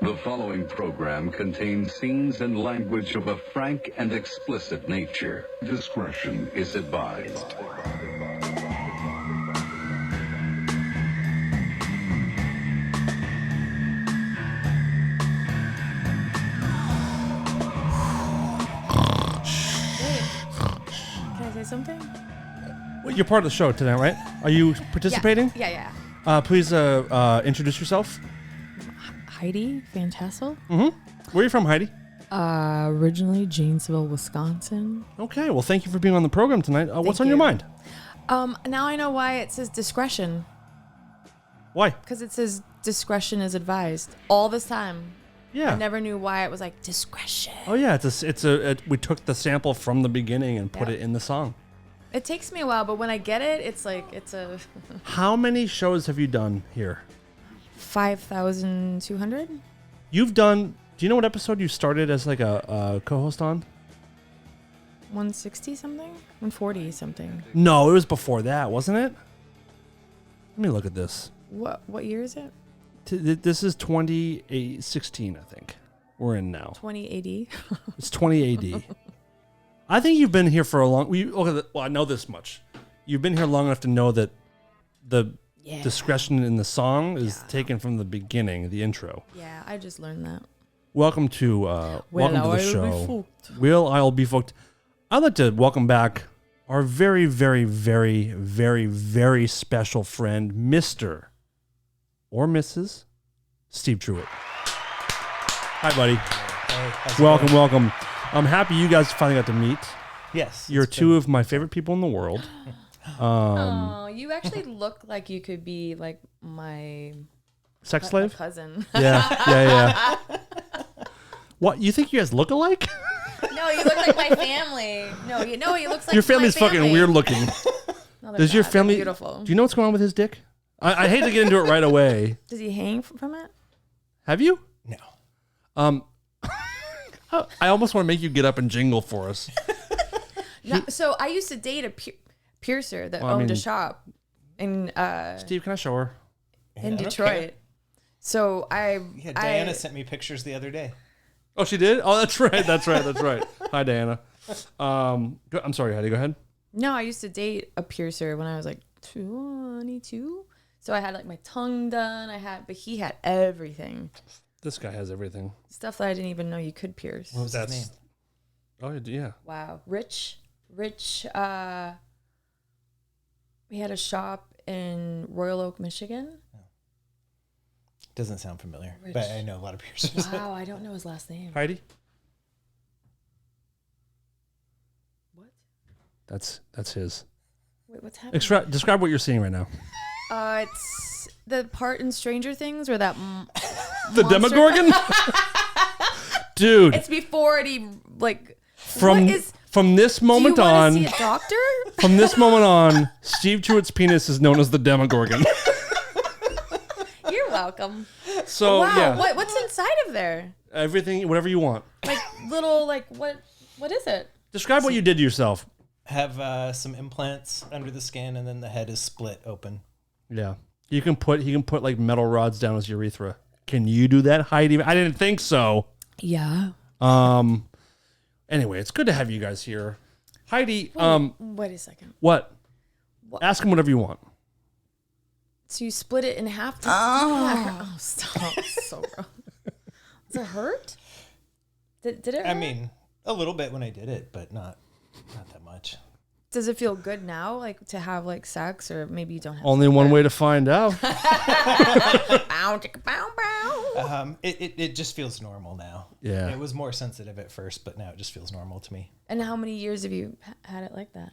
The following program contains scenes and language of a frank and explicit nature. Discretion is advised. Can I say something? Well, you're part of the show tonight, right? Are you participating? Yeah. Please introduce yourself. Heidi Van Tassel. Mm-hmm. Where are you from, Heidi? Originally Janesville, Wisconsin. Okay, well, thank you for being on the program tonight. What's on your mind? Now I know why it says discretion. Why? Because it says discretion is advised all this time. Yeah. I never knew why it was like discretion. Oh yeah, we took the sample from the beginning and put it in the song. It takes me a while, but when I get it, it's like it's a. How many shows have you done here? 5,200. You've done. Do you know what episode you started as like a co-host on? 160 something, 140 something. No, it was before that, wasn't it? Let me look at this. What year is it? This is 2016, I think. We're in now. 2080. It's 20 AD. I think you've been here for a long. Well, I know this much. You've been here long enough to know that the discretion in the song is taken from the beginning, the intro. Yeah, I just learned that. Welcome to the show. Will I'll be fucked? I'd like to welcome back our very, very, very, very, very special friend, Mr. or Mrs. Steve Truitt. Hi, buddy. Hey, welcome. I'm happy you guys finally got to meet. Yes. You're two of my favorite people in the world. Oh, you actually look like you could be like my sex slave? my cousin. Yeah. What, you think you guys look alike? No, you look like my family. No, he looks like your family's my family. Fucking weird looking. No, Does your family? They're beautiful. Do you know what's going on with his dick? I hate to get into it right away. Does he hang from it? Have you? No. I almost want to make you get up and jingle for us. No, so I used to date a piercer that owned a shop in Steve, can I show her? in Detroit. Okay. So Diana sent me pictures the other day. Oh, she did? Oh, that's right. Hi, Diana. I'm sorry, Heidi. Go ahead. No, I used to date a piercer when I was like 22. So I had like my tongue done. But he had everything. This guy has everything. Stuff that I didn't even know you could pierce. What was his name? Oh, yeah. Wow. Rich. We had a shop in Royal Oak, Michigan. Doesn't sound familiar, Rich. but I know a lot of piercers. Wow, I don't know his last name. Heidi? What? That's his. Wait, what's happening? Describe what you're seeing right now. It's the part in Stranger Things where that the monster- Demogorgon? Dude. It's before he like from this moment do you on. See a doctor? From this moment on, Steve Truitt's penis is known as the Demogorgon. You're welcome. So wow, yeah. What's inside of there? Everything, whatever you want. Like little what is it? Describe what you did to yourself. Have some implants under the skin, and then the head is split open. Yeah. He can put like metal rods down his urethra. Can you do that, Heidi? I didn't think so. Yeah. Anyway, it's good to have you guys here. Heidi, wait a second. What? Ask him whatever you want. So you split it in half? Oh, stop. So gross. Does it hurt? Did it hurt? I mean, a little bit when I did it, but not that much. Does it feel good now, like to have like sex, or maybe you don't have? Only one way to find out. Bow, chicka, bow, bow. It just feels normal now. Yeah. It was more sensitive at first, but now it just feels normal to me. And how many years have you had it like that?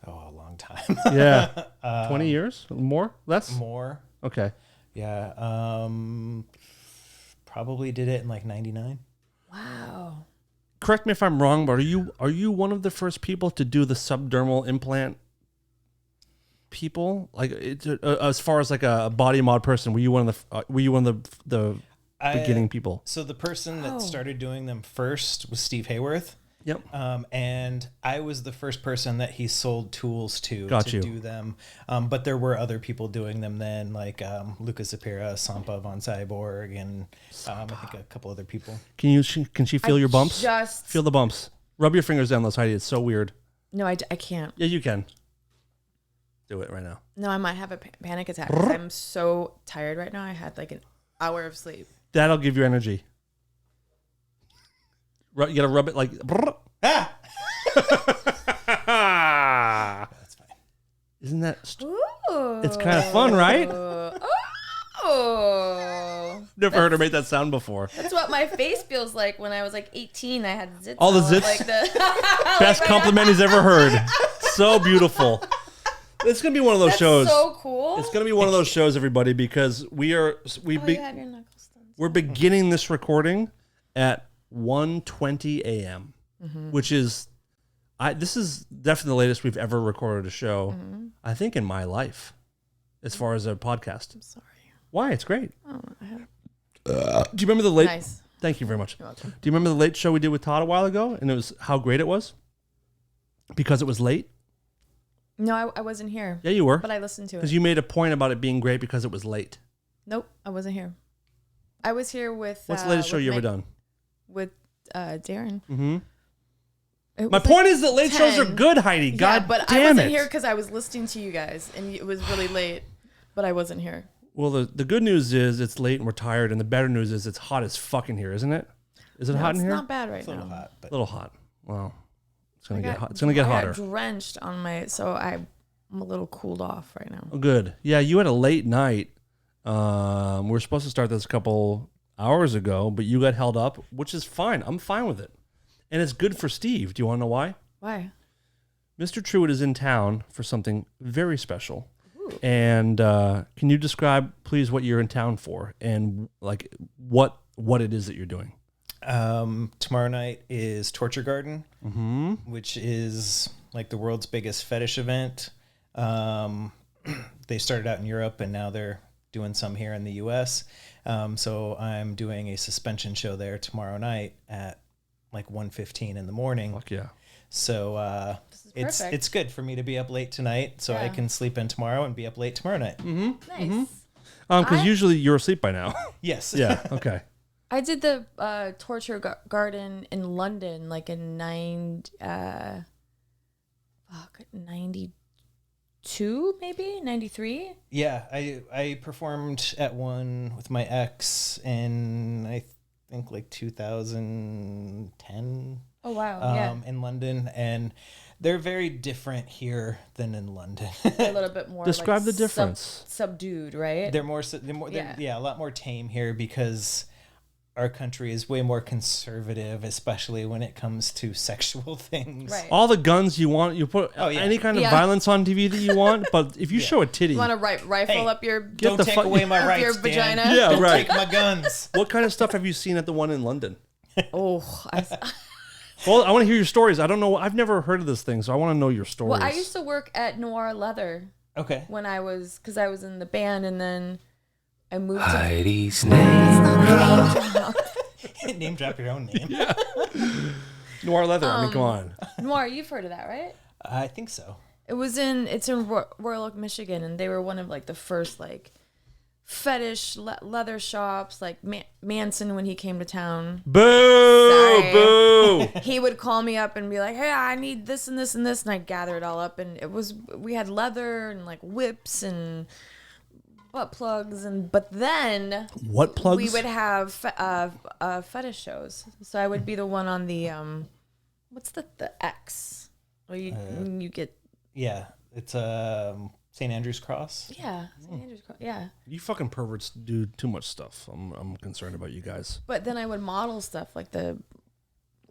Oh, a long time. Yeah. 20 years? More? Less? More. Okay. Yeah. Probably did it in like 99. Wow. Correct me if I'm wrong, but are you one of the first people to do the subdermal implant people? Like as far as like a body mod person, were you one of the beginning people? So the person that started doing them first was Steve Hayworth. Yep. And I was the first person that he sold tools to do them. But there were other people doing them then, like Lucas Zapira, Sampa von Cyborg, and I think a couple other people. Can she feel your bumps? Just Feel the bumps. Rub your fingers down those, Heidi. It's so weird. No, I can't. Yeah, you can. Do it right now. No, I might have a panic attack. I'm so tired right now. I had like an hour of sleep. That'll give you energy. You gotta rub it like. Ah! That's fine. Isn't that? Ooh. It's kind of fun, right? Oh. Never heard her make that sound before. That's what my face feels like when I was like 18. I had zits. All the zits? Like the Best compliment he's ever heard. So beautiful. It's gonna be one of those shows. So cool. It's gonna be one of those shows, everybody, because we're beginning this recording at 1:20 a.m., which is, this is definitely the latest we've ever recorded a show. I think in my life, as far as a podcast. I'm sorry. Why? It's great. Oh, Do you remember the late? Nice. Thank you very much. You're welcome. Do you remember the late show we did with Todd a while ago, and it was how great it was because it was late? No, I wasn't here. Yeah, you were. But I listened to it. Because you made a point about it being great because it was late. Nope, I wasn't here. I was here with. What's the latest show you ever done? With Darren. Mm-hmm. My point is that late 10. shows are good, Heidi. God but damn I wasn't it. here because I was listening to you guys, and it was really late. But I wasn't here. Well, the good news is it's late and we're tired, and the better news is it's hot as fuck in here, isn't it? Is it hot in here? It's not bad right It's a little now. hot, but A little hot. Well, it's gonna get hot. It's gonna get hotter. I got drenched on so I'm a little cooled off right now. Oh, good. Yeah, you had a late night. We were supposed to start this a couple hours ago, but you got held up, which is fine. I'm fine with it, and it's good for Steve. Do you want to know why? Why? Mr. Truitt is in town for something very special. And can you describe, please, what you're in town for and like what it is that you're doing? Tomorrow night is Torture Garden, which is like the world's biggest fetish event. They started out in Europe and now they're doing some here in the U.S. So I'm doing a suspension show there tomorrow night at like 1:15 in the morning. Fuck yeah. So it's good for me to be up late tonight so I can sleep in tomorrow and be up late tomorrow night. Nice. Because usually you're asleep by now. Yes. Yeah. Okay. I did the torture garden in London, like in 92, maybe 93. Yeah, I performed at one with my ex in I think like 2010. Oh wow! In London, and they're very different here than in London. A little bit more. Describe like the difference. Subdued, right? They're a lot more tame here because our country is way more conservative, especially when it comes to sexual things. Right. All the guns you want, you put any kind of violence on TV that you want, but if you show a titty, You want to rifle up your Don't take away my rights, your Dan. vagina? Yeah, Don't right. take my guns. What kind of stuff have you seen at the one in London? Oh, Well, I want to hear your stories. I don't know. I've never heard of this thing, so I want to know your stories. well, I used to work at Noir Leather Okay. when because I was in the band, and then I moved to Heidi's name. Name drop your own name. Noir Leather. I mean, come on. Noir. You've heard of that, right? I think so. It's in Royal Oak, Michigan, and they were one of like the first like fetish leather shops. Like Manson, when he came to town, Boo! Sorry. Boo! he would call me up and be like, "Hey, I need this and this and this," and I'd gather it all up, and we had leather and like whips and butt plugs, but then What plugs? we would have fetish shows. So I would be the one on the what's the X where you get it's St. Andrew's Cross. St. Andrew's Cross. Yeah. You fucking perverts do too much stuff. I'm concerned about you guys. But then I would model stuff like the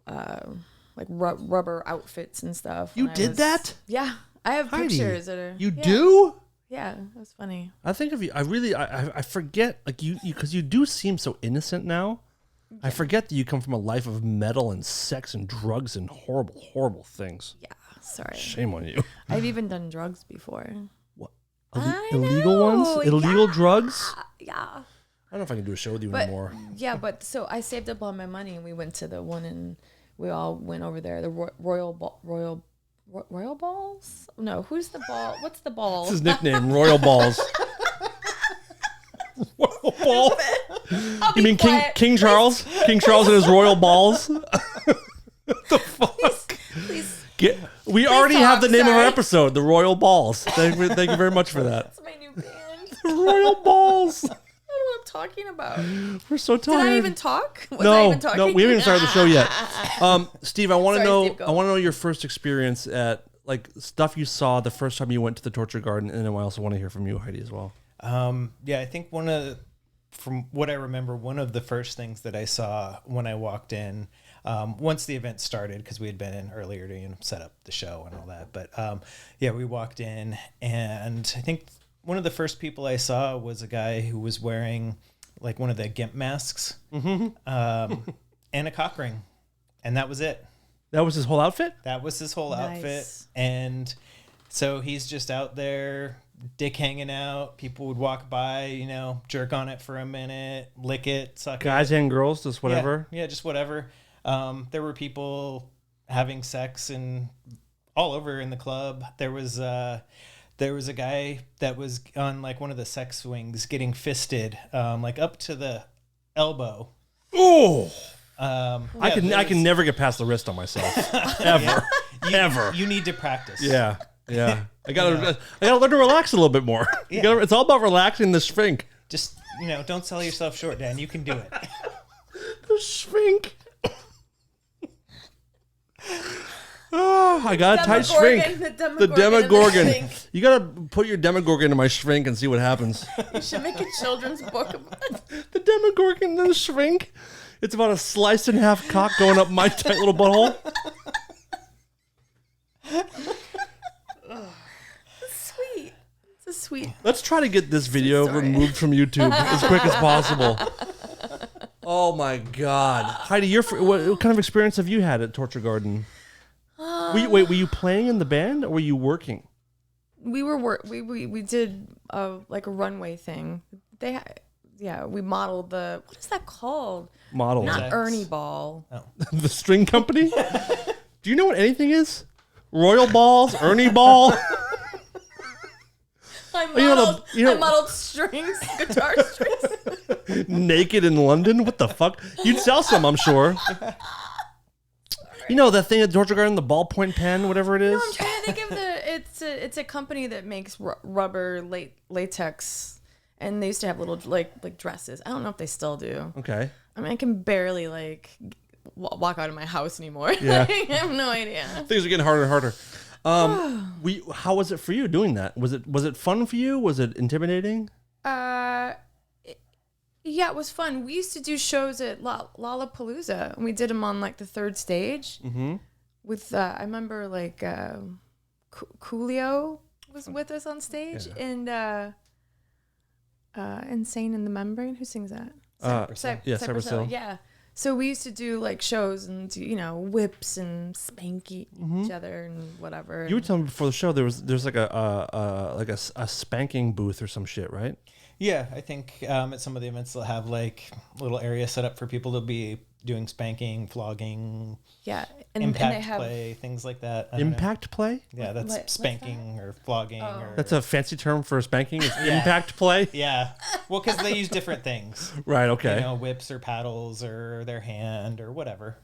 like rubber outfits and stuff. You when I did was- that? Yeah, I have Heidi, pictures that are. You yeah. do? Yeah, it was funny. I think of you. I forget, like you because you do seem so innocent now. I forget that you come from a life of metal and sex and drugs and horrible, horrible things. Yeah, sorry. Shame on you. I've even done drugs before. What? I Illegal know, ones? Illegal yeah. drugs? Yeah. I don't know if I can do a show with you But anymore. yeah, but so I saved up all my money and we went to the one in we all went over there. The Royal Balls? No, who's the ball? What's the ball? It's his nickname, Royal Balls. Royal Balls? You mean King Charles? King Charles and his Royal Balls? What the fuck? Please. We already have the name of our episode, the Royal Balls. Thank you very much for that. That's my new band. The Royal Balls. I don't know what I'm talking about. We're so tired. Did I even talk? No, we haven't even started the show yet. Steve, I want to know your first experience at like stuff you saw the first time you went to the Torture Garden, and then I also want to hear from you, Heidi, as well. Yeah, I think from what I remember, one of the first things that I saw when I walked in, once the event started, because we had been in earlier to set up the show and all that. But yeah, we walked in, and I think one of the first people I saw was a guy who was wearing like one of the GIMP masks and a cock ring, and that was it. That was his whole outfit? That was his whole outfit. And so he's just out there, dick hanging out. People would walk by, jerk on it for a minute, lick it, suck Guys and girls, just whatever? Yeah, just whatever. There were people having sex and all over in the club. There was a guy that was on like one of the sex swings getting fisted, like up to the elbow. Oh, I can never get past the wrist on myself, ever, ever. You need to practice. Yeah. I gotta learn to relax a little bit more. Yeah. It's all about relaxing the sphinx. Just don't sell yourself short, Dan. You can do it. The sphinx. Oh, I got a tight sphinx. The Demogorgon. You gotta put your Demogorgon in my sphinx and see what happens. You should make a children's book about it. The Demogorgon and the sphinx. It's about a sliced in half cock going up my tight little butthole. Sweet. It's a sweet. Let's try to get this video removed from YouTube as quick as possible. Oh my God, Heidi, what kind of experience have you had at Torture Garden? Were you playing in the band or were you working? We did like a runway thing. We modeled what is that called? Model. Not Ernie Ball. Oh. The string company? Do you know what anything is? Royal Balls, Ernie Ball. I modeled strings, guitar strings. Naked in London? What the fuck? You'd sell some, I'm sure. You know that thing at Torture Garden, the ballpoint pen, whatever it is? No, I'm trying to think of it's a company that makes rubber latex, and they used to have little like dresses. I don't know if they still do. Okay. I mean, I can barely walk out of my house anymore. Yeah. I have no idea. Things are getting harder and harder. How was it for you doing that? Was it fun for you? Was it intimidating? Yeah, it was fun. We used to do shows at Lollapalooza, and we did them on like the third stage. Mm-hmm. With I remember like Coolio was with us on stage, and Insane in the Membrane. Who sings that? Cypress Hill. Yeah. So we used to do like shows and whips and spanky each other and whatever. You were telling me before the show there's like a spanking booth or some shit, right? Yeah, I think at some of the events they'll have like a little area set up for people to be doing spanking, flogging, impact play, things like that. Impact play? Yeah, that's spanking or flogging. Oh. That's a fancy term for spanking. Is impact play? Yeah, well, because they use different things. Right. Okay. Whips or paddles or their hand or whatever.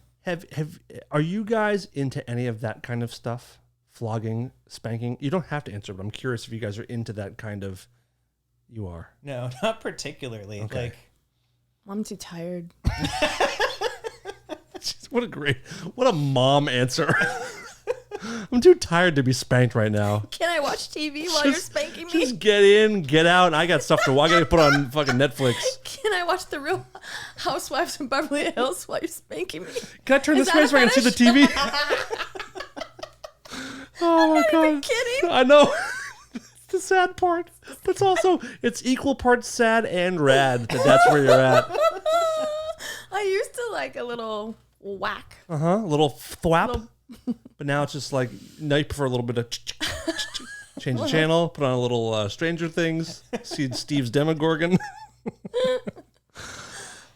Are you guys into any of that kind of stuff? Flogging, spanking? You don't have to answer, but I'm curious if you guys are into that kind of. You are. No, not particularly. Okay. I'm too tired. What a mom answer. I'm too tired to be spanked right now. Can I watch TV while you're spanking me? Just get in, get out, and I got stuff to watch. I got to put on fucking Netflix. Can I watch The Real Housewives of Beverly Hills while you're spanking me? Can I turn this way so I can see the TV? Oh my God. I'm not even kidding. I know. The sad part, but it's equal parts sad and rad that's where you're at. I used to like a little whack. A little thwap. But now it's just like, now you prefer a little bit of change the channel, put on a little Stranger Things, see Steve's Demogorgon.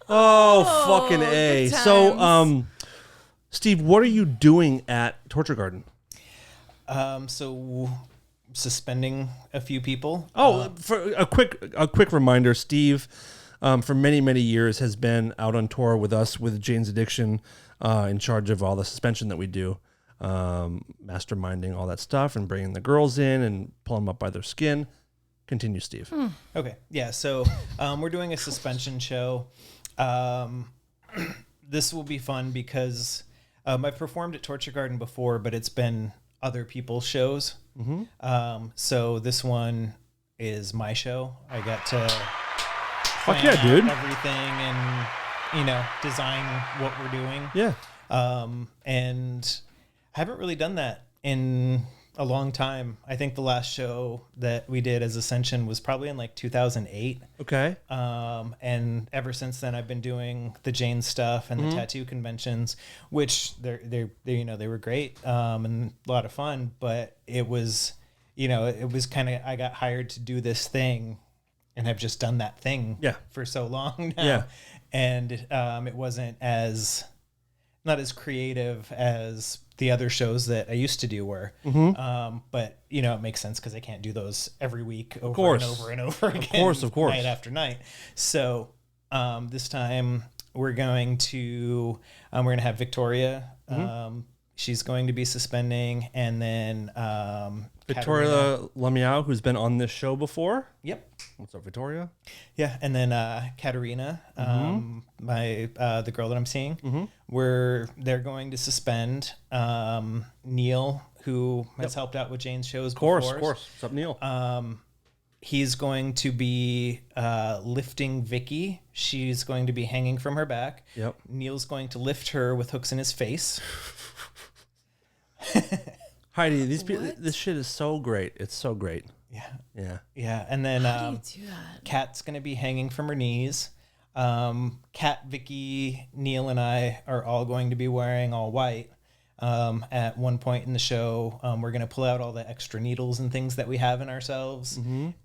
Oh, fucking A. So Steve, what are you doing at Torture Garden? So suspending a few people. For a quick reminder, Steve, for many years has been out on tour with us with Jane's Addiction, in charge of all the suspension that we do, masterminding all that stuff and bringing the girls in and pulling them up by their skin. Continue, Steve. Okay, yeah. So we're doing a suspension show. This will be fun because I've performed at Torture Garden before, but it's been other people's shows. So this one is my show. I got to plan out everything and design what we're doing. Yeah. And I haven't really done that in a long time. I think the last show that we did as Ascension was probably in like 2008. Okay. And ever since then, I've been doing the Jane stuff and the tattoo conventions, which they were great and a lot of fun. But it was kind of, I got hired to do this thing, and I've just done that thing for so long now. Yeah. And it wasn't not as creative as the other shows that I used to do were. But it makes sense because I can't do those every week over and over and over again. Of course. Night after night. So this time we're going to have Victoria. She's going to be suspending, and then Victoria Lamiao, who's been on this show before. Yep. What's up, Victoria? Yeah, and then Katerina, the girl that I'm seeing, they're going to suspend. Neil, who has helped out with Jane's shows before. Of course. What's up, Neil? He's going to be lifting Vicky. She's going to be hanging from her back. Yep. Neil's going to lift her with hooks in his face. Heidi, this shit is so great. It's so great. Yeah. And then How do you do that? Kat's going to be hanging from her knees. Kat, Vicky, Neil, and I are all going to be wearing all white. At one point in the show, we're going to pull out all the extra needles and things that we have in ourselves,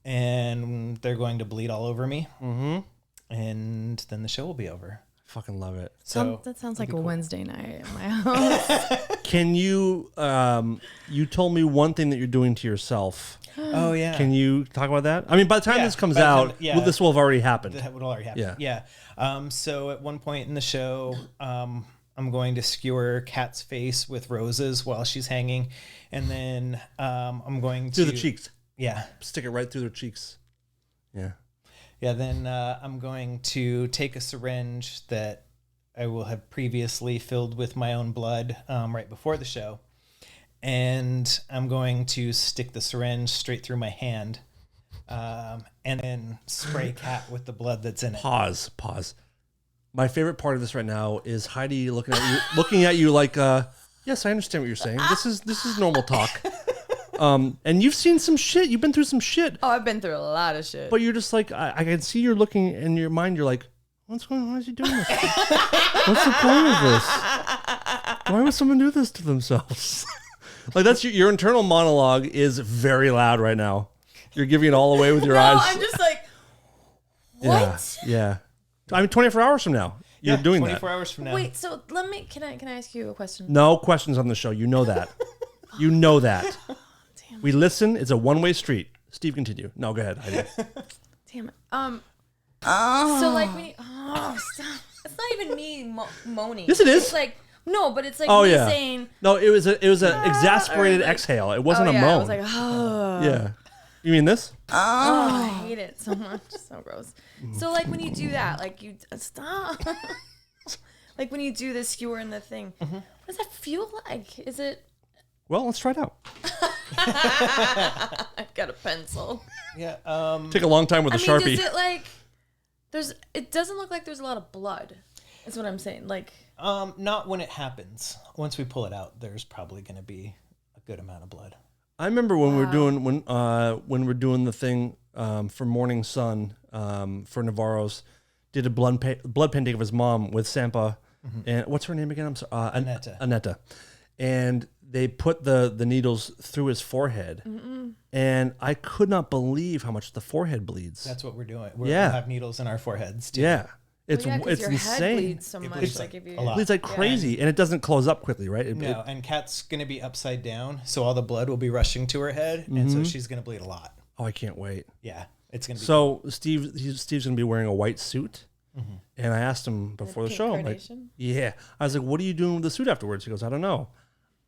and they're going to bleed all over me. And then the show will be over. Fucking love it. So that sounds like a Wednesday night at my house. Can you, you told me one thing that you're doing to yourself. Oh, yeah. Can you talk about that? I mean, by the time this comes out, this will have already happened. That would already happen. Yeah. So at one point in the show, I'm going to skewer Kat's face with roses while she's hanging. And then I'm going to... Through the cheeks. Yeah. Stick it right through their cheeks. Yeah. Yeah, then I'm going to take a syringe that I will have previously filled with my own blood right before the show. And I'm going to stick the syringe straight through my hand and then spray Kat with the blood that's in it. Pause. My favorite part of this right now is Heidi looking at you like, yes, I understand what you're saying. This is normal talk. And you've seen some shit. You've been through some shit. Oh, I've been through a lot of shit. But you're just like, I can see you're looking in your mind. You're like, what's going on? Why is he doing this? What's the point of this? Why would someone do this to themselves? Like that's your internal monologue is very loud right now. You're giving it all away with your eyes. I'm just like, what? Yeah. I mean, 24 hours from now, you're doing 24 that. hours from now. Wait, so can I ask you a question? No questions on the show. You know that. You know that. Damn. We listen. It's a one-way street. Steve, continue. No, go ahead. Heidi. Damn it. So like when you, stop. It's not even me moaning. Yes, it is. It's like no, but it's like Oh me yeah. saying No, it was an exasperated exhale. It wasn't a moan. I was like, oh. Yeah. You mean this? I hate it so much. So gross. So like when you do that, like you stop. Like when you do the skewer and the thing, what does that feel like? Is it? Well, let's try it out. I've got a pencil. Yeah. Take a long time with a Sharpie. Does it like? It doesn't look like there's a lot of blood. That's what I'm saying. Like. Not when it happens. Once we pull it out, there's probably going to be a good amount of blood. I remember when we were doing the thing for Morning Sun for Navarro's, did a blood painting of his mom with Sampa, and what's her name again? I'm sorry, Aneta, and they put the needles through his forehead, and I could not believe how much the forehead bleeds. That's what we're doing. We'll have needles in our foreheads too. Yeah, It's your insane. Head bleeds so much. bleeds like if you, a lot. It bleeds like crazy, and it doesn't close up quickly, right? No, and Kat's going to be upside down, so all the blood will be rushing to her head, and so she's going to bleed a lot. Oh, I can't wait. Yeah, it's going to be. So Steve's going to be wearing a white suit, and I asked him before the show, I'm like, yeah. I was like, what are you doing with the suit afterwards? He goes, I don't know.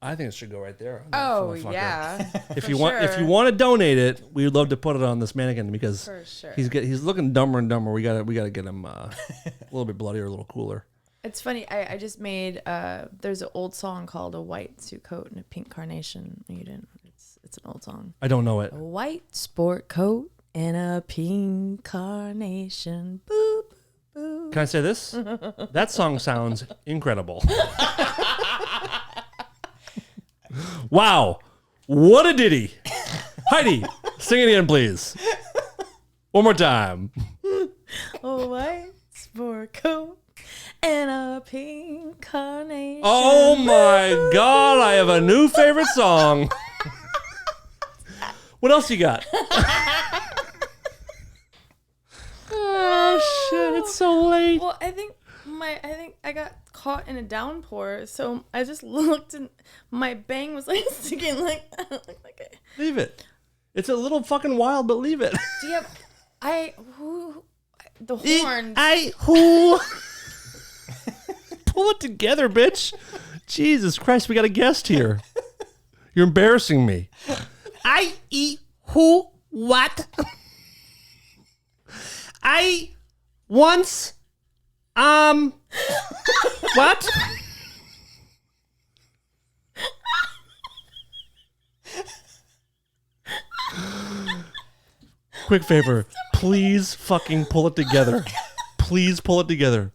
I think it should go right there. Oh yeah. If you want to donate it, we would love to put it on this mannequin because For sure. he's looking dumber and dumber. We gotta get him a little bit bloodier, a little cooler. It's funny. I just made. There's an old song called "A White Suit Coat and a Pink Carnation." You didn't. It's an old song. I don't know it. A white sport coat and a pink carnation. Boop boop. Can I say this? That song sounds incredible. Wow. What a ditty. Heidi, sing it again, please. One more time. A white sport coat and a pink carnation. Oh my God. I have a new favorite song. What else you got? Oh, shit. It's so late. Well, I think I got caught in a downpour, so I just looked and my bang was like sticking like Leave it. It's a little fucking wild, but leave it. Do you have the horn? Pull it together, bitch. Jesus Christ, we got a guest here. You're embarrassing me. What? I once what? Quick favor, please fucking pull it together. Please pull it together.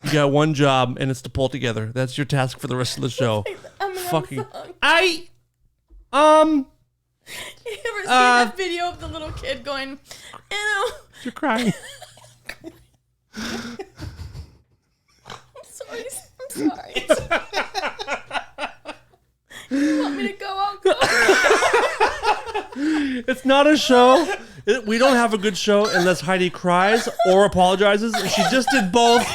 You got one job, and it's to pull it together. That's your task for the rest of the show. Fucking You ever seen that video of the little kid going, You're crying. I'm sorry. You want me to go out? It's not a show. We don't have a good show unless Heidi cries or apologizes. She just did both.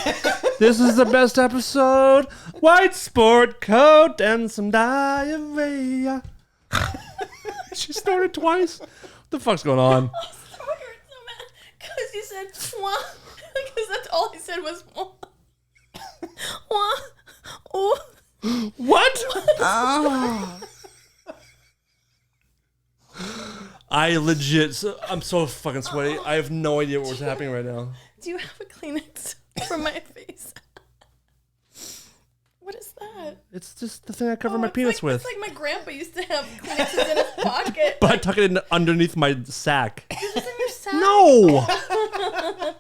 This is the best episode. White sport coat and some diarrhea. She snorted twice. What the fuck's going on? I was so mad because you said "wah," because that's all he said was "wah." Wah. Oh. What? I legit, I'm so fucking sweaty. I have no idea what was happening right now. Do you have a Kleenex for my face? What is that? It's just the thing I cover my penis with. It's like my grandpa used to have Kleenexes in his pocket. But I tuck it in underneath my sack. Is this in your sack? No!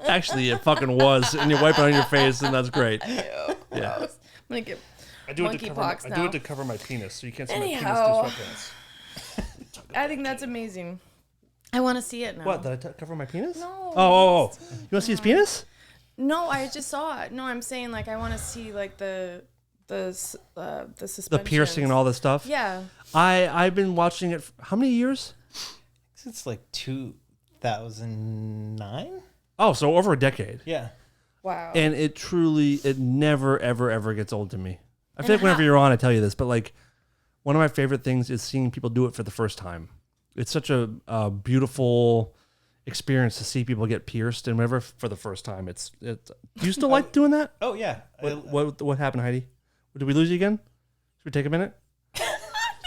Actually, it fucking was. And you wipe it on your face, and that's great. Ew, Yeah. gross. I'm going to get I do monkeypox now. I do it to cover my penis, so you can't see Anyhow. my penis through sweatpants. I think that's amazing. I want to see it now. What, did I cover my penis? No. Oh. You want to see his penis? No, I just saw it. No, I'm saying like I want to see like the suspension. The piercing and all this stuff? Yeah. I've been watching it for how many years? It's like 2009. Oh, so over a decade. Yeah. Wow. And it never, ever, ever gets old to me. I feel like whenever you're on, I tell you this, but like one of my favorite things is seeing people do it for the first time. It's such a beautiful experience to see people get pierced and whatever for the first time. Do you still like doing that? Oh yeah. What happened, Heidi? Did we lose you again? Should we take a minute?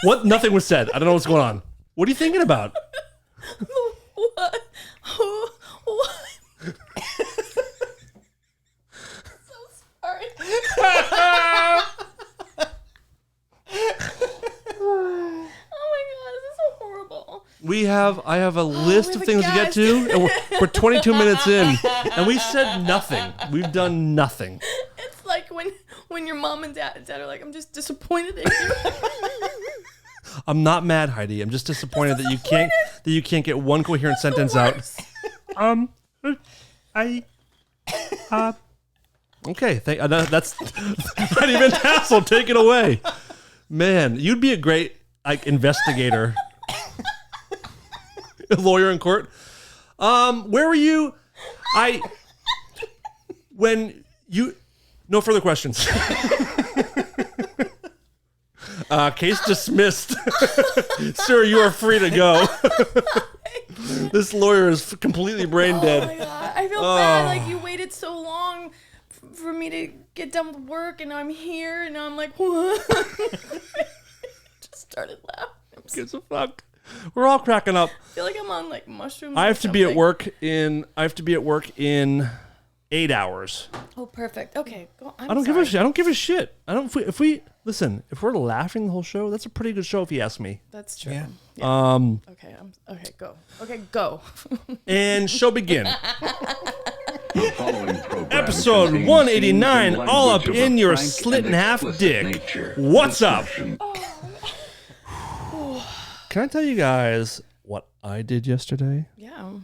What? Nothing was said. I don't know what's going on. What are you thinking about? What? What? So sorry. Oh my god, this is so horrible. I have a list of things to get to, and we're 22 minutes in, and we said nothing. We've done nothing. It's like when your mom and dad are like, I'm just disappointed in you. I'm not mad, Heidi. I'm just disappointed that you can't get one coherent sentence out. Okay, that's Heidi Van Tassel. Take it away, man. You'd be a great investigator, a lawyer in court. Where were you? When No further questions. Case dismissed. Sir, you are free to go. This lawyer is completely brain dead. Oh my God. I feel bad. Like, you waited so long for me to get done with work, and I'm here, and I'm like, what? Just started laughing. Gives a fuck. We're all cracking up. I feel like I'm on like mushrooms. I have to be at work in 8 hours. Oh, perfect. Okay, go. I don't give a shit. I don't give a shit. I don't. If we listen, if we're laughing the whole show, that's a pretty good show, if you ask me. That's true. Yeah. Okay. Go. Okay, go. And show begin. The following program Episode contains 189. scenes and All up language of in your frank slit and in half explicit dick. nature. What's up? Discretion Can I tell you guys what I did yesterday? Yeah.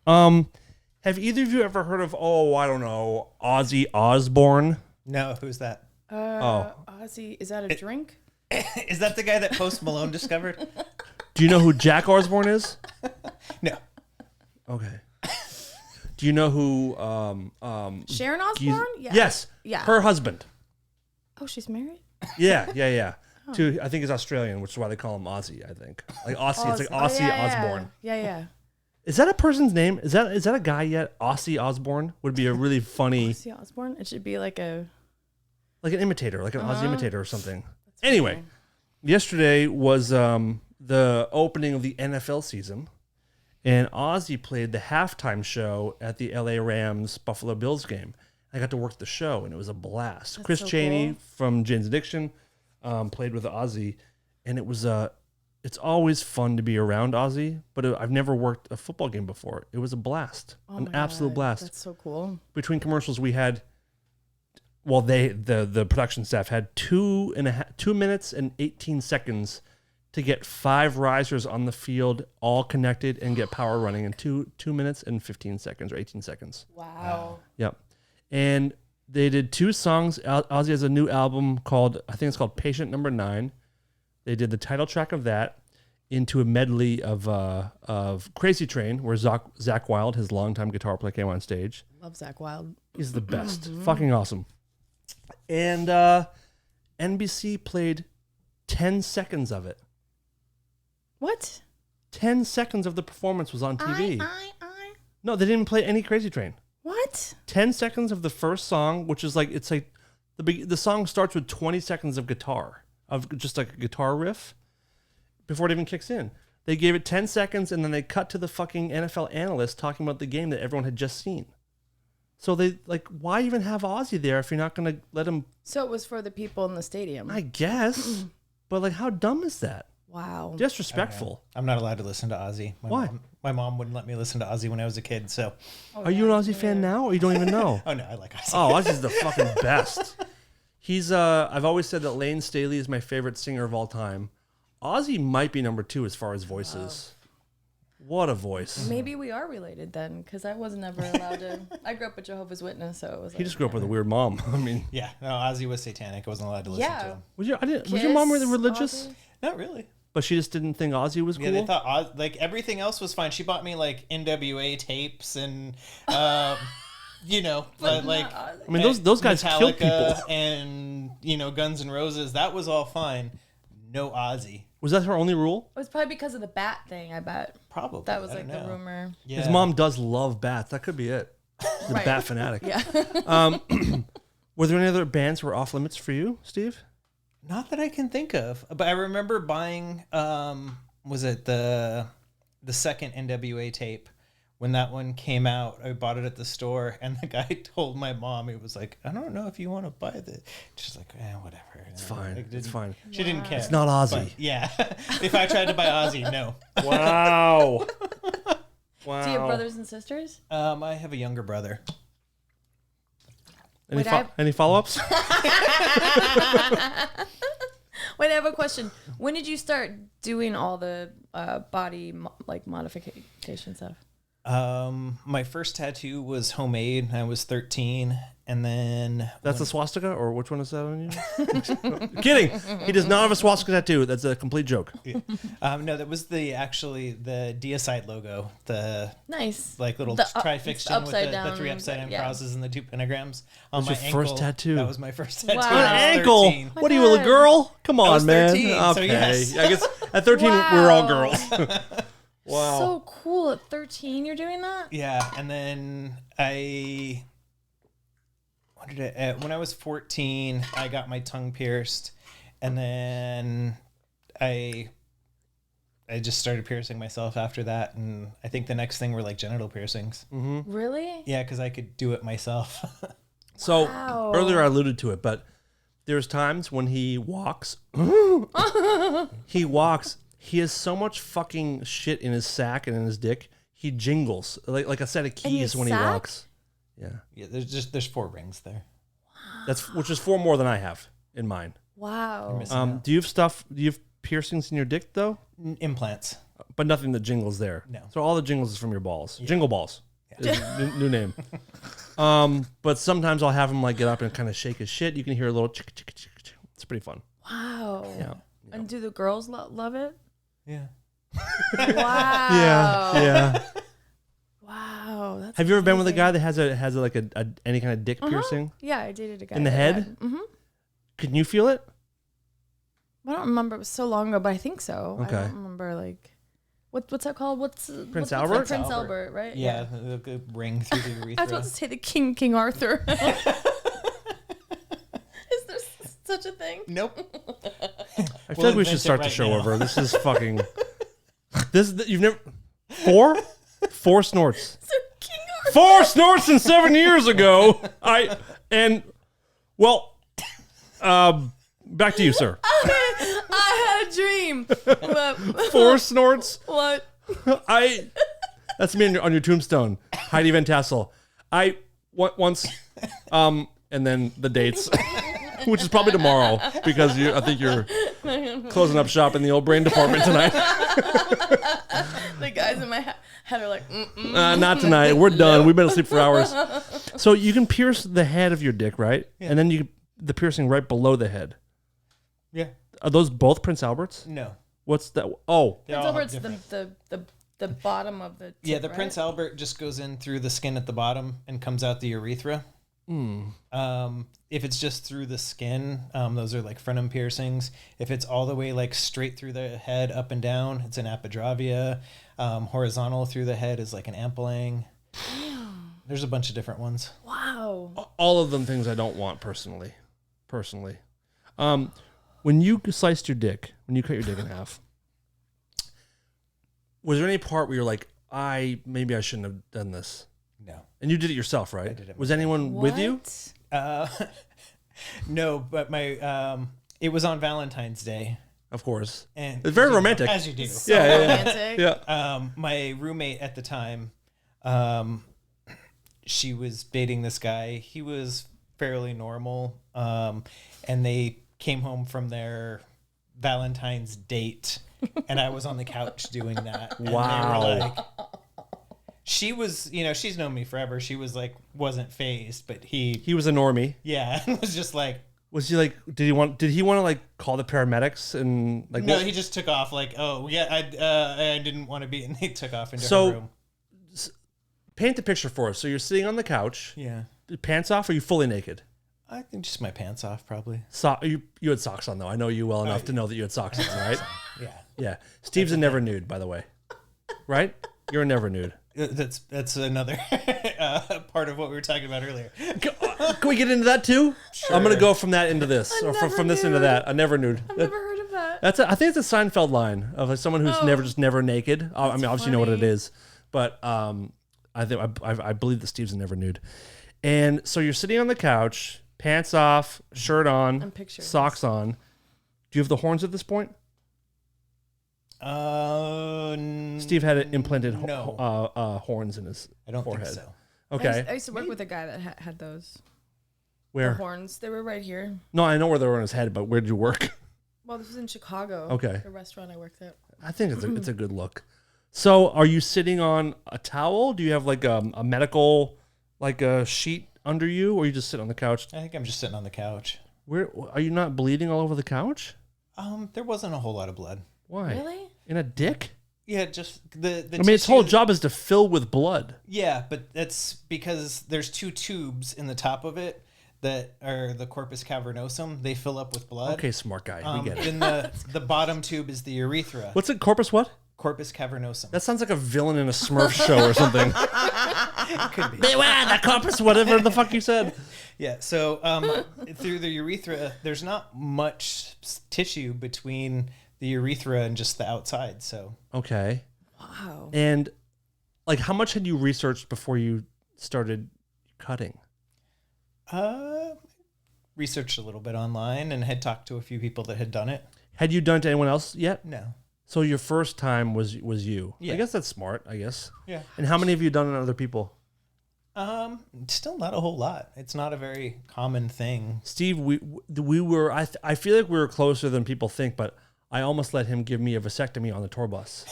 Have either of you ever heard of Ozzy Osbourne? No, who's that? Ozzy, is that a drink? Is that the guy that Post Malone discovered? Do you know who Jack Osbourne is? No. Okay. Do you know who Sharon Osbourne? Yeah. Yes. Yeah. Her husband. Oh, she's married? Yeah. To I think he's Australian, which is why they call him Ozzy, I think. Like Ozzy, it's like Ozzy Osbourne. Yeah. Is that a person's name? Is that a guy yet? Ozzy Osbourne would be a really funny Ozzy Osbourne? It should be like an imitator, like an Ozzy imitator or something. Anyway, yesterday was the opening of the NFL season, and Ozzy played the halftime show at the LA Rams Buffalo Bills game. I got to work the show, and it was a blast. That's Chris so Chaney cool. from Jane's Addiction played with Ozzy, and it was it's always fun to be around Ozzy, but I've never worked a football game before. It was a blast, an absolute blast. That's so cool. Between commercials, we had, the production staff had 2 minutes and 18 seconds to get 5 risers on the field, all connected, and get power running in 2 minutes and 15 seconds or 18 seconds. Wow. Yep. And they did 2 songs. Ozzy has a new album called Patient Number 9. They did the title track of that into a medley of Crazy Train, where Zakk Wylde, his longtime guitar player, came on stage. Love Zakk Wylde. He's the best. Fucking awesome. And NBC played 10 seconds of it. What? 10 seconds of the performance was on TV. No, they didn't play any Crazy Train. What? 10 seconds of the first song, which is like, it's like the song starts with 20 seconds of guitar, of just like a guitar riff before it even kicks in. They gave it 10 seconds and then they cut to the fucking NFL analyst talking about the game that everyone had just seen. So they, like, why even have Ozzy there if you're not going to let him? So it was for the people in the stadium. I guess. But like, how dumb is that? Wow. Disrespectful. I'm not allowed to listen to Ozzy. Why? My mom wouldn't let me listen to Ozzy when I was a kid, so. Are you an Ozzy fan now, or you don't even know? Oh, no, I like Ozzy. Oh, Ozzy's the fucking best. He's I've always said that Lane Staley is my favorite singer of all time. Ozzy might be number 2 as far as voices. What a voice. Maybe we are related then, because I was never allowed to. I grew up a Jehovah's Witness, so it was. He just grew up with a weird mom. I mean, Yeah, no, Ozzy was satanic. I wasn't allowed to listen to him. was your mom really religious? Ozzy? Not really. But she just didn't think Ozzy was cool. Yeah, they thought like everything else was fine. She bought me like NWA tapes and, you know, like I mean, those guys kill people. And Guns N' Roses. That was all fine. No Ozzy. Was that her only rule? It was probably because of the bat thing, I bet. Probably. That was I like don't the know. rumor. Yeah. His mom does love bats. That could be it. The Right. bat fanatic. Yeah. Were there any other bands who were off limits for you, Steve? Not that I can think of, but I remember buying. Was it the second NWA tape? When that one came out, I bought it at the store, and the guy told my mom, he was like, "I don't know if you want to buy this." She's like, whatever. It's fine. Like, It's fine. She didn't care. It's not Ozzy. But, yeah. If I tried to buy Ozzy, no. Wow. Wow. Do you have brothers and sisters? I have a younger brother. Any follow-ups? Wait, I have a question. When did you start doing all the body modification stuff? My first tattoo was homemade. I was 13, and then that's a swastika, or which one is that on you? Kidding. He does not have a swastika tattoo. That's a complete joke. Yeah. No, that was the Deicide logo. The nice, like little trifixion with the 3 upside down crosses and the 2 pentagrams on my ankle. First tattoo. That was my first tattoo. Wow. When I was Ankle. 13. What are you, a little girl? Come on, I was 13, man. so Okay. yes. I guess at 13 we're all girls. Wow. So cool. At 13, you're doing that? Yeah, and then when I was 14, I got my tongue pierced, and then I just started piercing myself after that, and I think the next thing were like genital piercings. Mm-hmm. Really? Yeah, because I could do it myself. So Wow. earlier I alluded to it, but there's times when he walks. He has so much fucking shit in his sack and in his dick. He jingles like a set of keys when sack? he walks. Yeah, there's 4 rings there. which is 4 more than I have in mine. Wow. Do you have piercings in your dick though? Implants. But nothing that jingles there. No. So all the jingles is from your balls. Yeah. Jingle balls. Yeah. Is new name. But sometimes I'll have him like get up and kind of shake his shit. You can hear a little chick chick chick chick. It's pretty fun. Wow. Yeah. And do the girls love it? Yeah. Wow. Yeah. Wow. That's Have you ever been with a amazing. guy that has like a any kind of dick piercing Yeah, I dated a guy in the that head? had- Can you feel it? I don't remember. It was so long ago, but I think so. Okay. I don't remember like what's that called? Prince what's Albert? Prince Albert, right? Yeah, the ring through the urethra. I was about to say the King Arthur. Is there such a thing? Nope. I feel like we should start the show over. This is fucking. You've never 4 snorts. So King Arthur. 4 snorts in 7 years ago. Back to you, sir. I had a dream. 4 snorts. What? That's me on your tombstone, Heidi Van Tassel. Once, and then the dates, which is probably tomorrow because I think you're closing up shop in the old brain department tonight. The guys in my head are like, Not tonight. We're done. We've been asleep for hours. So you can pierce the head of your dick, right? Yeah. And then the piercing right below the head. Yeah. Are those both Prince Alberts? No. What's that? Oh, Prince Albert's the bottom of the tip, the right? Prince Albert just goes in through the skin at the bottom and comes out the urethra. If it's just through the skin, those are like frenum piercings. If it's all the way like straight through the head up and down, it's an apodravia. Horizontal through the head is like an ampling. There's a bunch of different ones. Wow. all of them things I don't want personally. When you sliced your dick, when you cut your dick in half, was there any part where you're like, maybe I shouldn't have done this? No. And you did it yourself, right? I did it Was anyone with you? No, but it was on Valentine's Day. Of course. And it's very romantic. As you do. So Yeah. romantic. Yeah. My roommate at the time, she was dating this guy. He was fairly normal. And they came home from their Valentine's date, and I was on the couch doing that. And Wow. they were like, she was, she's known me forever. She was like, wasn't phased, but he was a normie. Yeah, and was just like, was he like? Did he want to like call the paramedics and like? No, he just took off. Like, oh yeah, I didn't want to be, and he took off into her room. Paint the picture for us. So you're sitting on the couch. Yeah. Pants off, or are you fully naked? I think just my pants off, probably. You had socks on though. I know you well enough to know that you had socks on, right? Yeah. Yeah. Steve's a never nude, by the way. Right? You're a never nude. That's another part of what we were talking about earlier. Can we get into that too? Sure. I'm gonna go from that into this, or from this into that. A never nude. I've never heard of that. I think it's a Seinfeld line of like someone who's never naked. I mean, obviously you know what it is, but I believe that Steve's a never nude. And so you're sitting on the couch, pants off, shirt on, socks on. Do you have the horns at this point? Steve had implanted horns in his forehead. Think so. Okay. I used to work with a guy that had those. Where? The horns. They were right here. No, I know where they were in his head, but where did you work? Well, this was in Chicago. Okay. The restaurant I worked at. I think it's a good look. So are you sitting on a towel? Do you have like a medical, like a sheet under you, or you just sit on the couch? I think I'm just sitting on the couch. Where are you not bleeding all over the couch? There wasn't a whole lot of blood. Why? Really? In a dick? Yeah, just the I mean, its whole job is to fill with blood. Yeah, but that's because there's 2 tubes in the top of it that are the corpus cavernosum. They fill up with blood. Okay, smart guy. We get it. Then the bottom tube is the urethra. What's it? Corpus what? Corpus cavernosum. That sounds like a villain in a Smurf show or something. Could be. The corpus, whatever the fuck you said. Yeah, so through the urethra, there's not much tissue between the urethra and just the outside. So Okay. Wow. And like, how much had you researched before you started cutting? Researched a little bit online and had talked to a few people that had done it. Had you done it to anyone else yet? No. So your first time was you. Yeah. I guess that's smart, I guess. Yeah. And how many have you done on other people? Still not a whole lot. It's not a very common thing. Steve, we were, I feel like we were closer than people think, but I almost let him give me a vasectomy on the tour bus.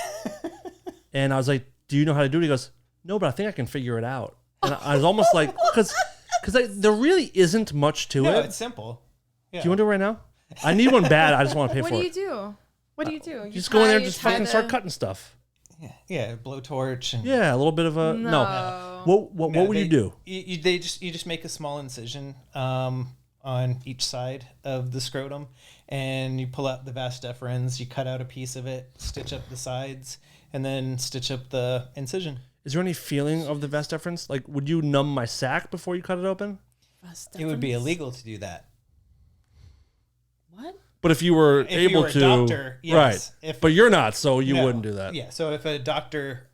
And I was like, do you know how to do it? He goes, no, but I think I can figure it out. And I was almost like, because there really isn't much to No, it. it's simple. Yeah. Do you want to do it right now? I need one bad. I just want to pay What for do it. you do? What do you do? You Just go in there and tie- just tie fucking the- start cutting stuff. Yeah, blowtorch and Yeah, a little bit of a no. What would you do? You just make a small incision on each side of the scrotum, and you pull out the vas deferens. You cut out a piece of it, stitch up the sides, and then stitch up the incision. Is there any feeling of the vas deferens? Like, would you numb my sack before you cut it open? It would be illegal to do that. What? But if you were If you able were a to, doctor, yes. right? But you're not, so you wouldn't do that. Yeah. So if a doctor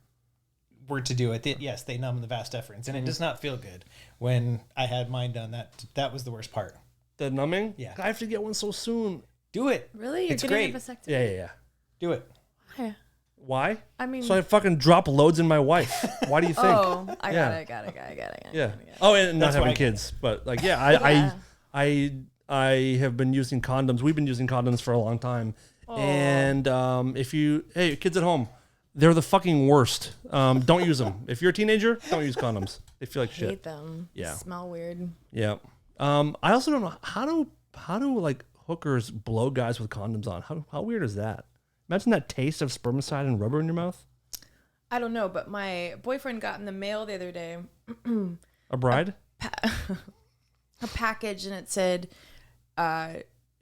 were to do it, yes, they numb the vas deferens, and it does not feel good. When I had mine done, that was the worst part. The numbing? Yeah. I have to get one so soon. Do it. Really? You're It's getting great. a vasectomy? Yeah. Do it. Yeah. Why? I mean, So I fucking drop loads in my wife. Why do you think? oh, I Yeah. got it. Yeah. Oh, and not That's having why I- kids, but like, yeah, Yeah. I have been using condoms. We've been using condoms for a long time. And hey, kids at home, they're the fucking worst. Don't use them. If you're a teenager, don't use condoms. They feel like shit. hate them. Yeah. Smell weird. Yeah. I also don't know how do like hookers blow guys with condoms on. How weird is that? Imagine that taste of spermicide and rubber in your mouth. I don't know, but my boyfriend got in the mail the other day A bride? a package, and it said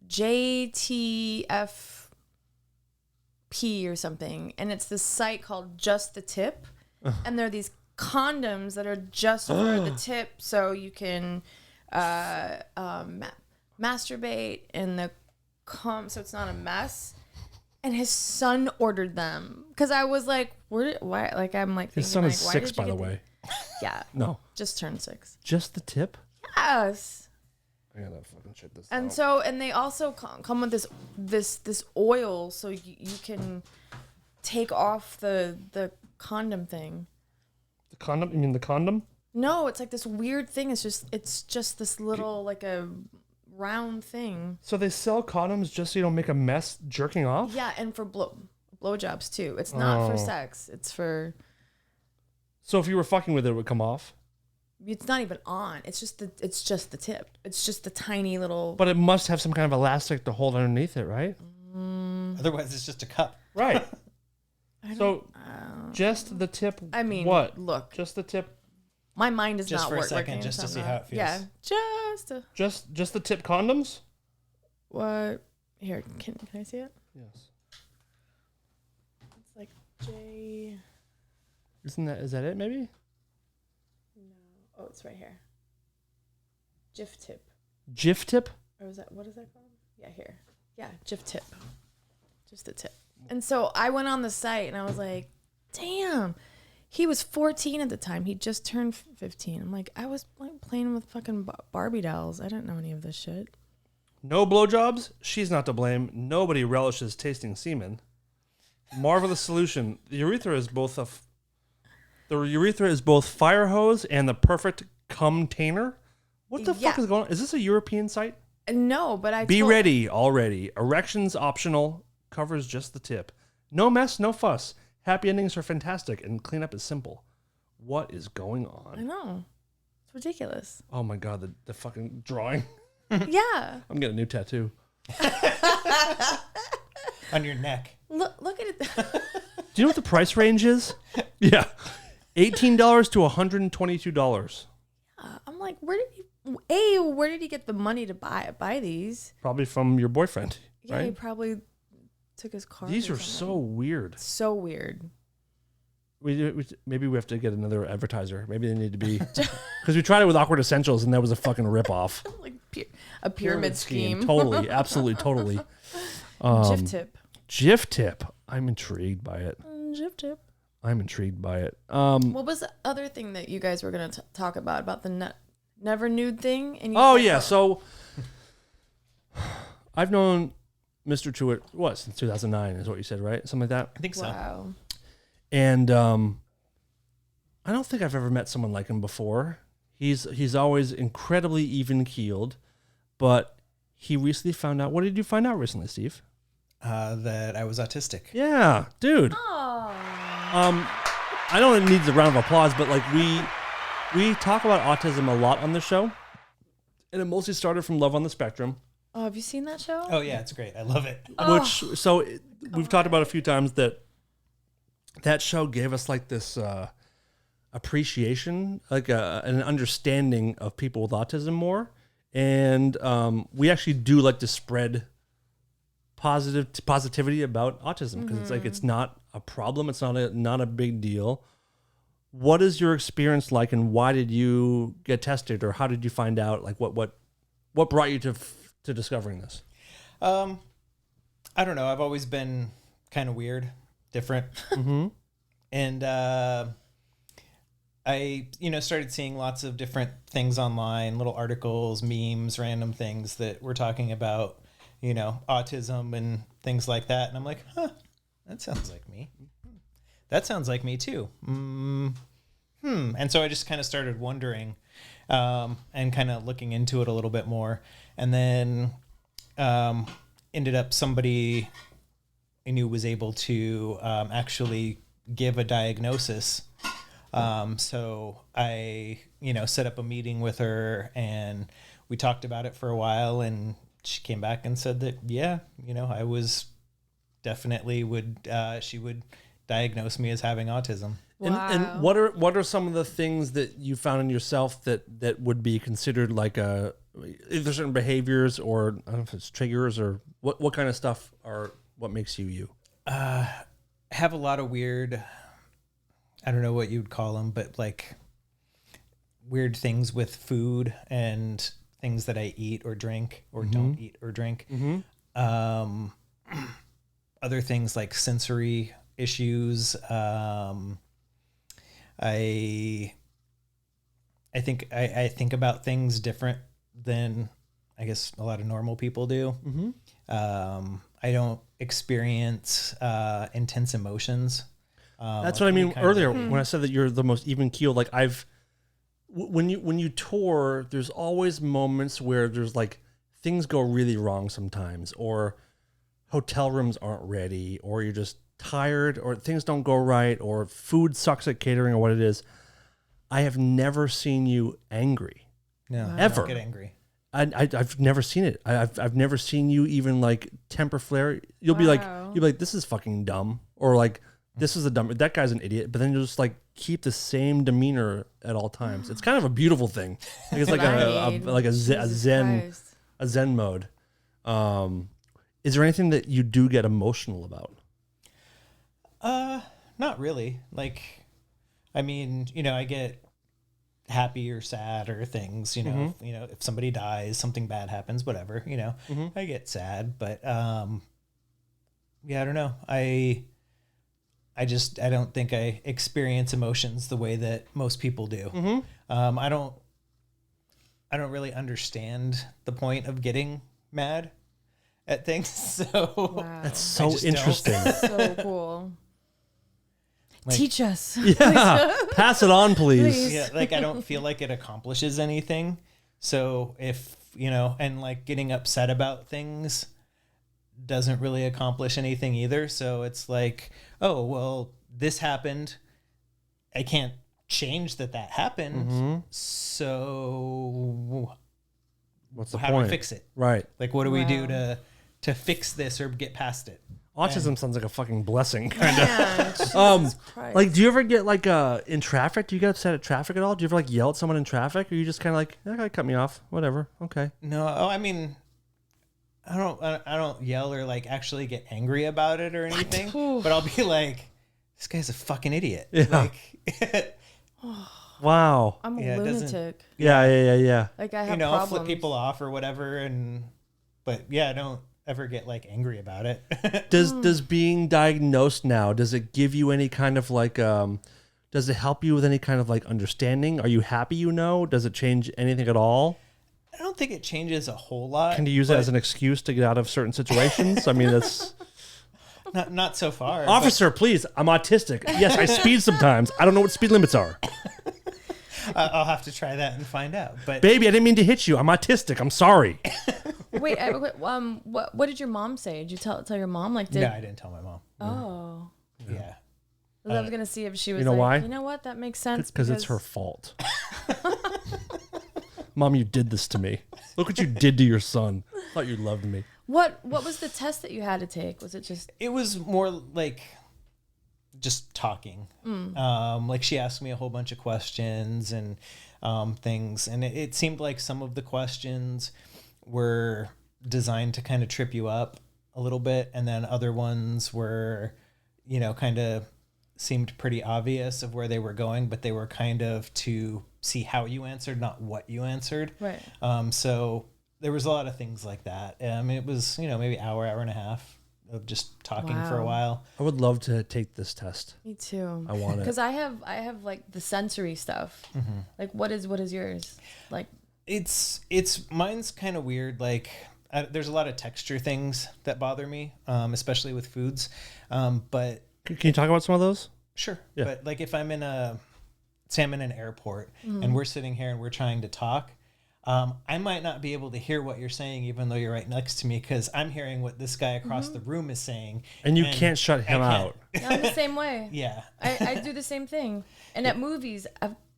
JTFP or something, and it's this site called Just the Tip, and there are these condoms that are just for the tip, so you can masturbate in the so it's not a mess. And his son ordered them because I was like, "Why?" Like I'm like, His son thinking, is like, why 6, did you by the get way. Yeah, No. just turned 6. Just the tip? Yes. I gotta fucking check this And out. so, and they also come with this oil, so you can take off the condom thing. The condom? You mean the condom? No, it's like this weird thing. It's just this little like a round thing. So they sell condoms just so you don't make a mess jerking off? Yeah, and for blowjobs too. It's not for sex. It's for. So if you were fucking with it, it would come off? It's not even on. It's just the tip. It's just the tiny little. But it must have some kind of elastic to hold underneath it, right? Otherwise, it's just a cup. Right. So just the tip. I mean, what? Look, Just the tip. my mind is Just not for a working. second, just so to I'm see not- how it feels. Yeah, Just the tip condoms? what? Here, can I see it? Yes. It's like J. Is that it? Maybe. Oh, it's right here. Jif tip. Jif tip. Or is that, what is that called? Yeah, here. Yeah, Jif tip. Just the tip. And so I went on the site and I was like, damn. He was 14 at the time. He just turned 15. I'm like, I was like playing with fucking Barbie dolls. I didn't know any of this shit. No blowjobs. She's not to blame. Nobody relishes tasting semen. Marvelous solution. The urethra is both fire hose and the perfect cum-tainer. What the fuck Yeah. is going on? Is this a European site? No, but I Be told- ready already. Erections optional. Covers just the tip. No mess, no fuss. Happy endings are fantastic, and cleanup is simple. What is going I on? know. It's ridiculous. Oh my God, the fucking drawing. Yeah. I'm getting a new tattoo. On your neck. Look at it. Do you know what the price range is? Yeah. $18 to $122. I'm like, where did he get the money to buy these? Probably from your boyfriend. Yeah, right? he probably took his card. These or are something. so weird. So weird. Maybe we have to get another advertiser. Maybe they need to be because we tried it with Awkward Essentials and that was a fucking ripoff. Like a pyramid scheme. Totally, absolutely, totally. GIF tip. GIF tip. I'm intrigued by it. GIF tip. I'm intrigued by it. What was the other thing that you guys were going to talk about the never nude thing? And So I've known Mr. Truitt since 2009 is what you said, right? Something like that. I think so. Wow. And I don't think I've ever met someone like him before. He's always incredibly even keeled, but he recently found out. What did you find out recently, Steve? That I was autistic. Yeah, dude. Oh. I know it needs a round of applause, but like we talk about autism a lot on the show, and it mostly started from Love on the Spectrum. Oh, have you seen that show? Oh yeah, it's great. I love it. We've talked about a few times that show gave us like this appreciation, like an understanding of people with autism more, and we actually do like to spread positivity about autism because it's like it's not a problem, it's not a big deal. What is your experience like, and why did you get tested, or how did you find out? Like what brought you to discovering this? I don't know. I've always been kind of weird, different, and I started seeing lots of different things online, little articles, memes, random things that were talking about autism and things like that, and I'm like, that sounds like me. That sounds like me too. And so I just kind of started wondering, and kind of looking into it a little bit more, and then ended up somebody I knew was able to actually give a diagnosis. So I, set up a meeting with her, and we talked about it for a while, and she came back and said that, I was definitely she would diagnose me as having autism. Wow. And what are some of the things that you found in yourself that would be considered like if there's certain behaviors, or I don't know if it's triggers, or what kind of stuff are what makes you? Have a lot of weird, I don't know what you'd call them, but like weird things with food and things that I eat or drink or don't eat or drink. Other things like sensory issues. I think I think about things different than I guess a lot of normal people do. I don't experience intense emotions. That's what I mean earlier when I said that you're the most even keeled. Like when you tour, there's always moments where there's like things go really wrong sometimes, or hotel rooms aren't ready, or you're just tired, or things don't go right, or food sucks at catering, or what it is. I have never seen you angry. No, ever. I don't get angry. I've never seen it. I've never seen you even like temper flare. You'll be like, this is fucking dumb, or like, this is that guy's an idiot. But then you'll just like keep the same demeanor at all times. It's kind of a beautiful thing. Like it's like a zen mode. Is there anything that you do get emotional about? Not really. Like, I mean, I get happy or sad or things, if somebody dies, something bad happens, whatever, I get sad, but, I don't know. I don't think I experience emotions the way that most people do. I don't really understand the point of getting mad at things. So wow. That's so interesting. So cool. Like, teach us. Yeah. Pass it on, please. Yeah, like I don't feel like it accomplishes anything. So if, and like getting upset about things doesn't really accomplish anything either. So it's like, oh, well, this happened. I can't change that happened. So what's the how point? do we fix it? Right. Like, what do we do to fix this or get past it? Autism sounds like a fucking blessing, kind of. Like, do you ever get like in traffic? Do you get upset at traffic at all? Do you ever like yell at someone in traffic, or you just kind of like, okay, cut me off, whatever, okay? No, I mean, I don't yell or like actually get angry about it or anything. But I'll be like, this guy's a fucking idiot. Yeah. Like, wow. I'm a lunatic. Yeah. Like I have I'll problems. flip people off or whatever, but I don't ever get like angry about it. Does being diagnosed now, does it give you any kind of like does it help you with any kind of like understanding? Are you happy does it change anything at all? I don't think it changes a whole lot. Can you use it as an excuse to get out of certain situations? I mean, that's not so far. Officer, please, I'm autistic. Yes, I speed sometimes. I don't know what speed limits are. I'll have to try that and find out. But baby, I didn't mean to hit you. I'm autistic. I'm sorry. Wait, what did your mom say? Did you tell your mom? Like, no, I didn't tell my mom. Oh, yeah. I was gonna see if she was. You know why? You know what? That makes sense. Because it's her fault. Mom, you did this to me. Look what you did to your son. Thought you loved me. What was the test that you had to take? Was it just? It was more like just talking. Like she asked me a whole bunch of questions and things, and it seemed like some of the questions were designed to kind of trip you up a little bit, and then other ones were, kind of seemed pretty obvious of where they were going, but they were kind of to see how you answered, not what you answered. Right. So there was a lot of things like that. It was, maybe hour and a half of just talking for a while. I would love to take this test. Me too. I want it. Because I have like the sensory stuff. Mm-hmm. Like what is yours? Like it's mine's kind of weird. Like there's a lot of texture things that bother me, especially with foods. But can you talk about some of those? Sure. Yeah. But like if I'm in say I'm in an airport and we're sitting here and we're trying to talk, I might not be able to hear what you're saying, even though you're right next to me, because I'm hearing what this guy across the room is saying. And you can't shut him out. I'm the same way. Yeah. I do the same thing. And at movies,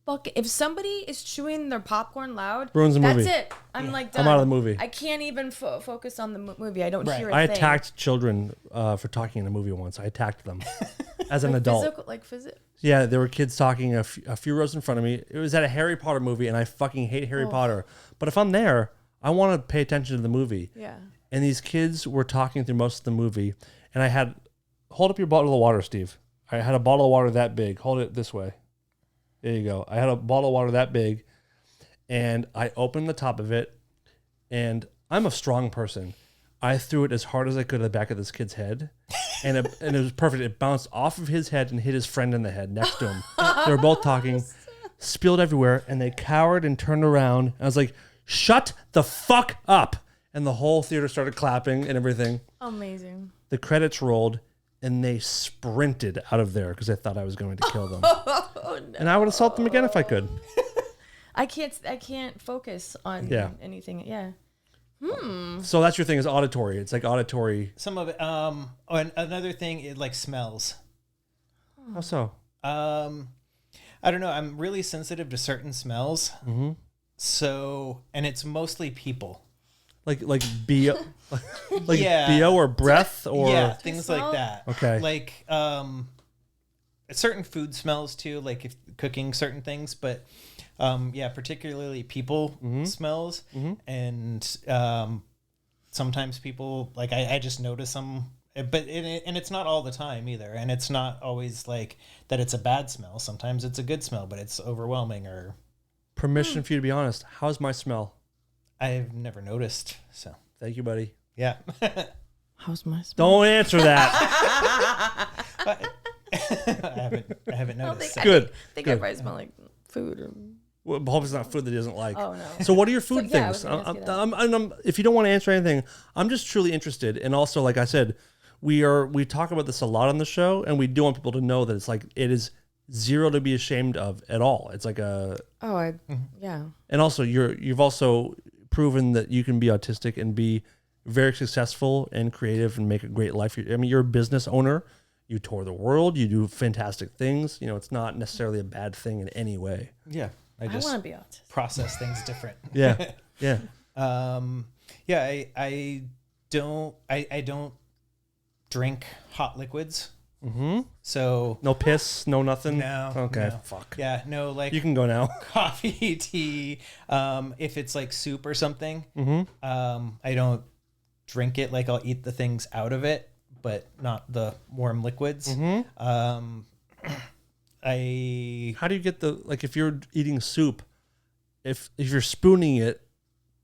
if somebody is chewing their popcorn loud, ruins the movie. That's it. I'm like done. I'm out of the movie. I can't even focus on the movie. I don't hear a I thing. attacked children for talking in a movie once. I attacked them as an adult. Physical? Yeah, there were kids talking a few rows in front of me. It was at a Harry Potter movie, and I fucking hate Harry Potter. But if I'm there, I want to pay attention to the movie. Yeah. And these kids were talking through most of the movie, and I had, hold up your bottle of water, Steve. I had a bottle of water that big. Hold it this way. There you go. I had a bottle of water that big, and I opened the top of it, and I'm a strong person. I threw it as hard as I could at the back of this kid's head, and it was perfect. It bounced off of his head and hit his friend in the head next to him. They were both talking, spilled everywhere, and they cowered and turned around. And I was like, shut the fuck up. And the whole theater started clapping and everything. Amazing. The credits rolled, and they sprinted out of there because they thought I was going to kill them. Oh, no. And I would assault them again if I could. I can't focus on anything. Yeah. So that's your thing, is auditory. It's like auditory. Some of it. And another thing, it like smells. How so? I don't know. I'm really sensitive to certain smells. Mm-hmm. So, and it's mostly people. Like BO, BO or breath or things like that. Okay. Like certain food smells too, like if cooking certain things, but particularly people smells, and sometimes people like I just notice them, but and it's not all the time either, and it's not always like that it's a bad smell. Sometimes it's a good smell, but it's overwhelming. Or permission for you to be honest. How's my smell? I've never noticed. So thank you, buddy. Yeah. How's my smell? Don't answer that. I haven't noticed. Good. I think I probably smell like food or. Well, hope it's not food that he doesn't like. Oh no. So what are your food things? I'm, if you don't want to answer anything, I'm just truly interested. And also, like I said, we talk about this a lot on the show, and we do want people to know that it's like it is zero to be ashamed of at all. It's like a yeah. And also, you've also proven that you can be autistic and be very successful and creative and make a great life. I mean, you're a business owner. You tour the world. You do fantastic things. You know, it's not necessarily a bad thing in any way. Yeah. I want to be autistic. Process things different. Yeah. Yeah. I don't drink hot liquids. Mm-hmm. So no piss, no nothing. No. Okay. No. Fuck. Yeah. No. Like you can go now. Coffee, tea. If it's like soup or something, I don't drink it. Like I'll eat the things out of it, but not the warm liquids. How do you get if you're eating soup, if you're spooning it,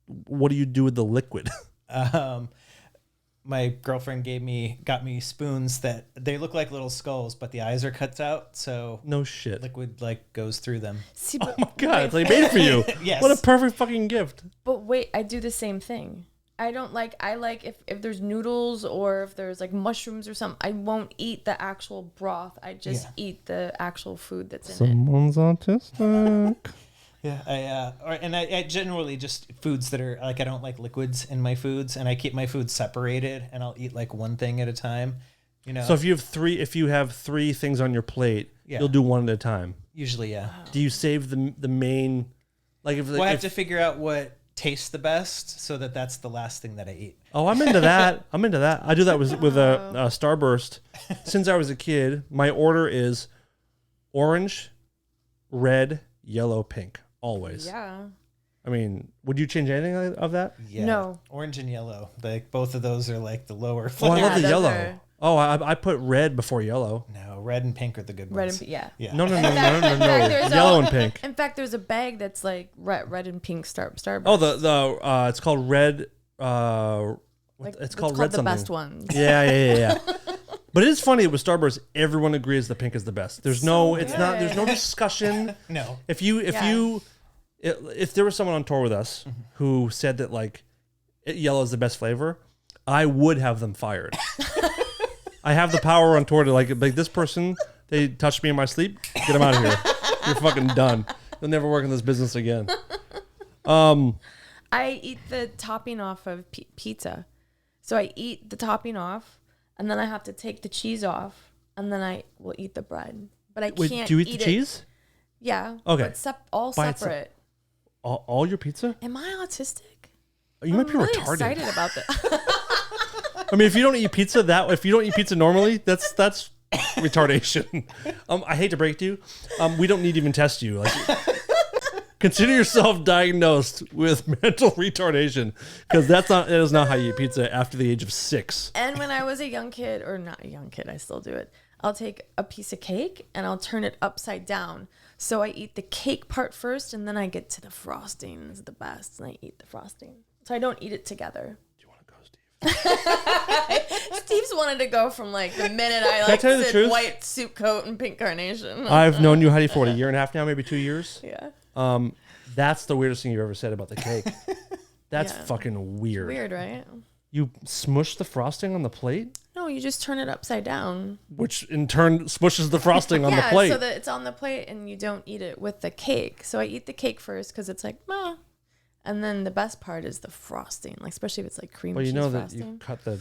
what do you do with the liquid? My girlfriend got me spoons that they look like little skulls, but the eyes are cut out. So no shit. Liquid goes through them. See, oh my God, it's like made for you. Yes. What a perfect fucking gift. But wait, I do the same thing. I like if there's noodles or if there's like mushrooms or something, I won't eat the actual broth. I just eat the actual food that's in Someone's autistic. Yeah, I generally just foods that are like I don't like liquids in my foods, and I keep my foods separated, and I'll eat like one thing at a time. You know. So if you have three things on your plate, you'll do one at a time. Usually, yeah. Do you save the main? I have to figure out what tastes the best, so that's the last thing that I eat. Oh, I'm into that. I do that with a Starburst. Since I was a kid, my order is orange, red, yellow, pink. Always. Yeah. I mean, would you change anything of that? Yeah. No. Orange and yellow. Like both of those are like the lower Oh, flavor. I love the those yellow. are- Oh, I put red before yellow. No, red and pink are the good Red ones. and yeah. Yeah. No. there's Yellow and pink. In fact, there's a bag that's like red and pink Starburst. Oh, it's called red. It's called red the something. best ones. Yeah. But it is funny with Starburst. Everyone agrees the pink is the best. There's no discussion. No. If there was someone on tour with us who said that yellow is the best flavor, I would have them fired. I have the power on tour to like this person. They touched me in my sleep. Get them out of here. You're fucking done. You'll never work in this business again. I eat the topping off of pizza, so I eat the topping off, and then I have to take the cheese off, and then I will eat the bread. But I can't. Do you eat the cheese? Yeah. Okay. But all separate. All your pizza? Am I autistic? You might be really retarded. Excited about that. I mean, if you don't eat pizza normally, that's retardation. I hate to break it to you. We don't need to even test you. Consider yourself diagnosed with mental retardation, because that is not how you eat pizza after the age of 6. And when I was a young kid, or not a young kid, I still do it. I'll take a piece of cake and I'll turn it upside down. So I eat the cake part first, and then I get to the frosting. It's the best, and I eat the frosting. So I don't eat it together. Do you want to go, Steve? Steve's wanted to go from the minute I tell you the said truth? white suit coat and pink carnation. I've known you, Heidi, for a year and a half now, maybe 2 years. Yeah. That's the weirdest thing you've ever said about the cake. That's Yeah. fucking weird. Weird, right? You smush the frosting on the plate? No, you just turn it upside down. Which in turn smushes the frosting on the Yeah, plate. so that it's on the plate and you don't eat it with the cake. So I eat the cake first because it's and then the best part is the frosting, especially if it's cream cheese. Well, you know that frosting. you cut the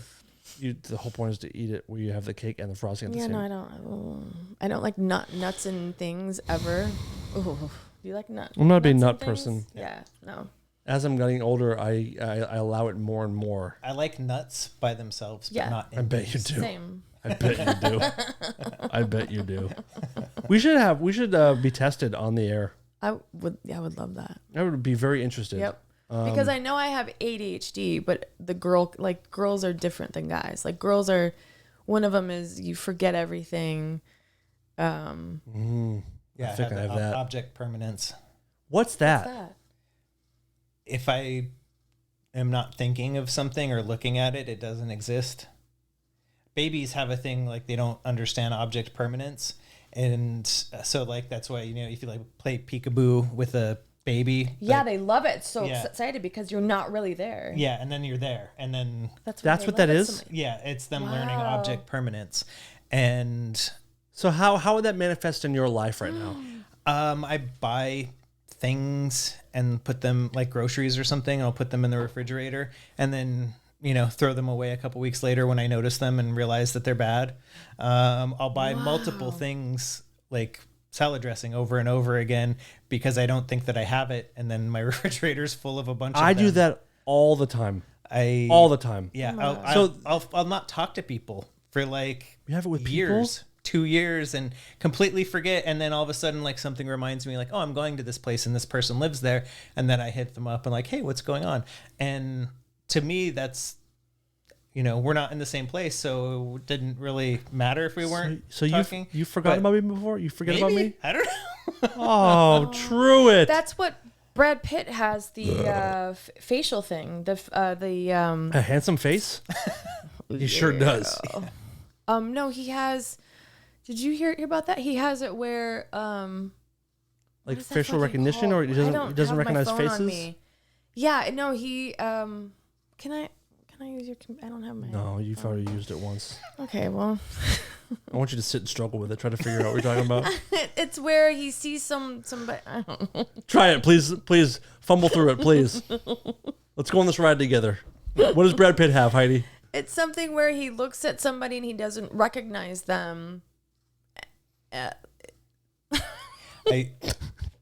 whole point is to eat it where you have the cake and the frosting at the same. Yeah, no, I don't like nuts and things ever. Ooh. Do you like nuts? I'm not a big nuts nut and things? person. Yeah, no. As I'm getting older, I allow it more and more. I like nuts by themselves, but not in I bet you things. do. Same. I bet you do. I bet you do. We should be tested on the air. I would love that. I would be very interested. Yep. Because I know I have ADHD, but girls are different than guys. Girls are, one of them is you forget everything. Yeah, I think I have that. Object permanence. What's that? What's that? If I am not thinking of something or looking at it, it doesn't exist. Babies have a thing they don't understand object permanence. And so that's why, if you play peekaboo with a baby. Yeah, they love it. So excited because you're not really there. Yeah, and then you're there. And then that's what that is? Yeah, it's them learning object permanence. And so how would that manifest in your life right now? I buy things and put them groceries or something. I'll put them in the refrigerator, and then throw them away a couple weeks later when I notice them and realize that they're bad. I'll buy multiple things like salad dressing over and over again because I don't think that I have it. And then my refrigerator's full of a bunch of them. I do that all the time. All the time. Yeah. I'll not talk to people for like you have it with years. People? 2 years and completely forget, and then all of a sudden like something reminds me like, oh, I'm going to this place and this person lives there, and then I hit them up and like, hey, what's going on? And to me that's we're not in the same place, so it didn't really matter if we weren't talking. You forgot about me before? You forget about me? I don't know. Oh, Truitt. That's what Brad Pitt has, the facial thing, a handsome face. He sure does. No, he has. Did you hear about that? He has it where like facial recognition, or he doesn't recognize faces. Yeah, no, he Can I use your? I don't have my. No, you've already used it once. Okay, well. I want you to sit and struggle with it. Try to figure out what you're talking about. It's where he sees somebody. I don't know. Try it, please. Please fumble through it, please. Let's go on this ride together. What does Brad Pitt have, Heidi? It's something where he looks at somebody and he doesn't recognize them.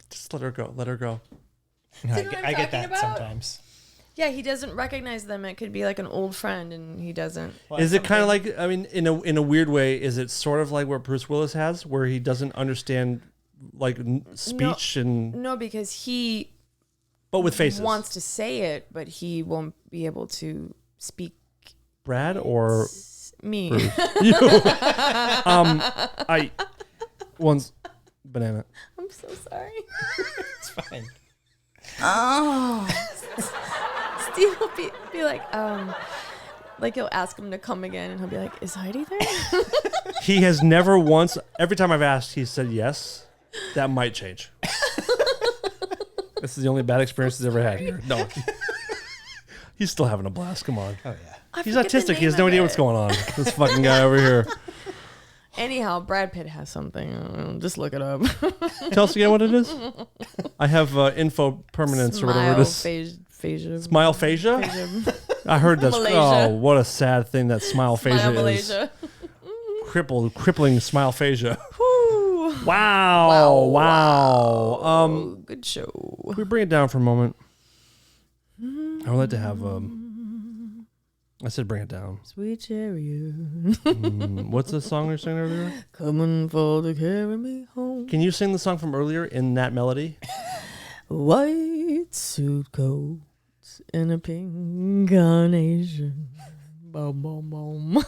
Just let her go. Let her go. No, I get that about? Sometimes. Yeah, he doesn't recognize them. It could be like an old friend, and he doesn't. Is it kind of like? I mean, in a weird way, is it sort of like what Bruce Willis has, where he doesn't understand like speech No, because he. But with faces. Wants to say it, but he won't be able to speak. Brad or me? You. I once banana. I'm so sorry. It's fine. Oh. Steve will be like he'll ask him to come again, and he'll be like, "Is Heidi there?" He has never once. Every time I've asked, he said yes. That might change. This is the only bad experience he's ever had here. No, he's still having a blast. Come on. Oh yeah. He's autistic. He has no idea what's going on. This fucking guy over here. Anyhow, Brad Pitt has something. Just look it up. Tell us again what it is. I have info permanence or whatever it is. Phasia. Smile phasia? I heard that's what a sad thing that smile phasia is. Crippling smile phasia. Wow. Good show. Can we bring it down for a moment? I would like to have I said bring it down. Sweet chariot. What's the song you were singing earlier? Coming for to carry me home. Can you sing the song from earlier in that melody? White suit coats in a pink carnation. Boom, boom, boom.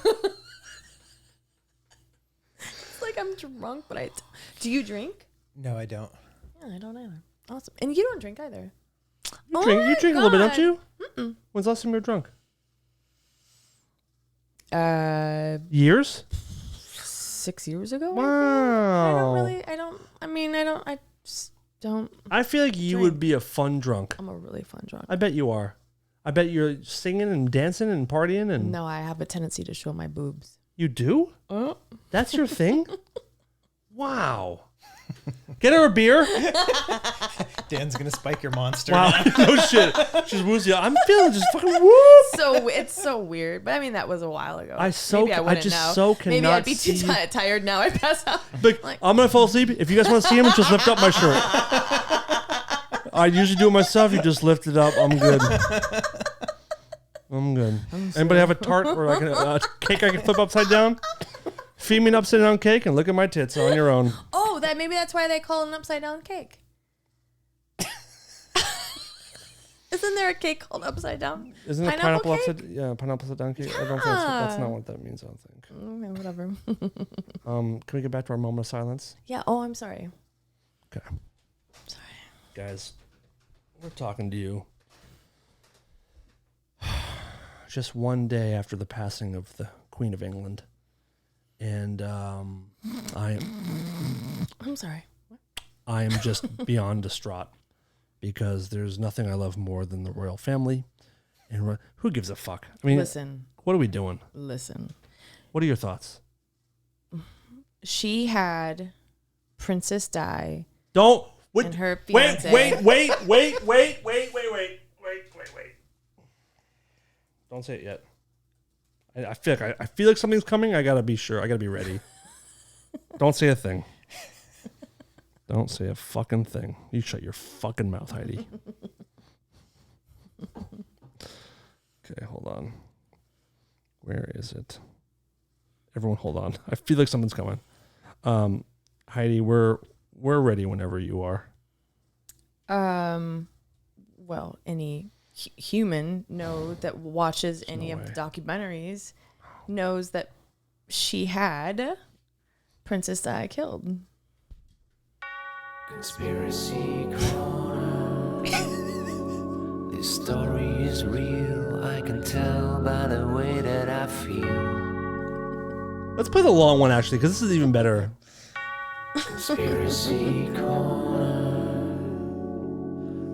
It's like I'm drunk, but do you drink? No, I don't. Yeah, I don't either. Awesome. And you don't drink either. You drink a little bit, don't you? Mm-mm. When's the last time you were drunk? Years? 6 years ago. Wow. I just don't. I feel like you would be a fun drunk. I'm a really fun drunk. I bet you are. I bet you're singing and dancing and partying and. No, I have a tendency to show my boobs. You do? That's your thing? Wow. Get her a beer. Dan's gonna spike your monster. Wow. No shit. She's woozy. I'm feeling just fucking woo. So it's so weird, but I mean that was a while ago. I just so cannot. Maybe I'd be too tired now. I'd pass out. Like, I'm gonna fall asleep. If you guys want to see him, just lift up my shirt. I usually do it myself. You just lift it up. I'm good. Anybody have a tart or like a cake I can flip upside down? Feed me an upside down cake and look at my tits on your own. Oh, maybe that's why they call it an upside down cake. Isn't there a cake called upside down? Isn't it pineapple upside? Yeah, pineapple upside down cake. Yeah. I don't think that's not what that means. I don't think. Okay, whatever. Can we get back to our moment of silence? Yeah. Oh, I'm sorry. Okay. Sorry, guys. We're talking to you. Just one day after the passing of the Queen of England. And I'm sorry. What? I am just beyond distraught because there's nothing I love more than the royal family. And who gives a fuck? I mean, listen. What are we doing? Listen. What are your thoughts? She had Princess Di. Don't. And her fiance. Wait. Don't say it yet. I feel like something's coming. I gotta be sure. I gotta be ready. Don't say a thing. Don't say a fucking thing. You shut your fucking mouth, Heidi. Okay, hold on. Where is it? Everyone, hold on. I feel like something's coming. Heidi, we're ready whenever you are. Well, any human that watches any of the documentaries knows that she had Princess Di killed. Conspiracy Corner. This story is real. I can tell by the way that I feel. Let's play the long one, actually, because this is even better. Conspiracy Corner.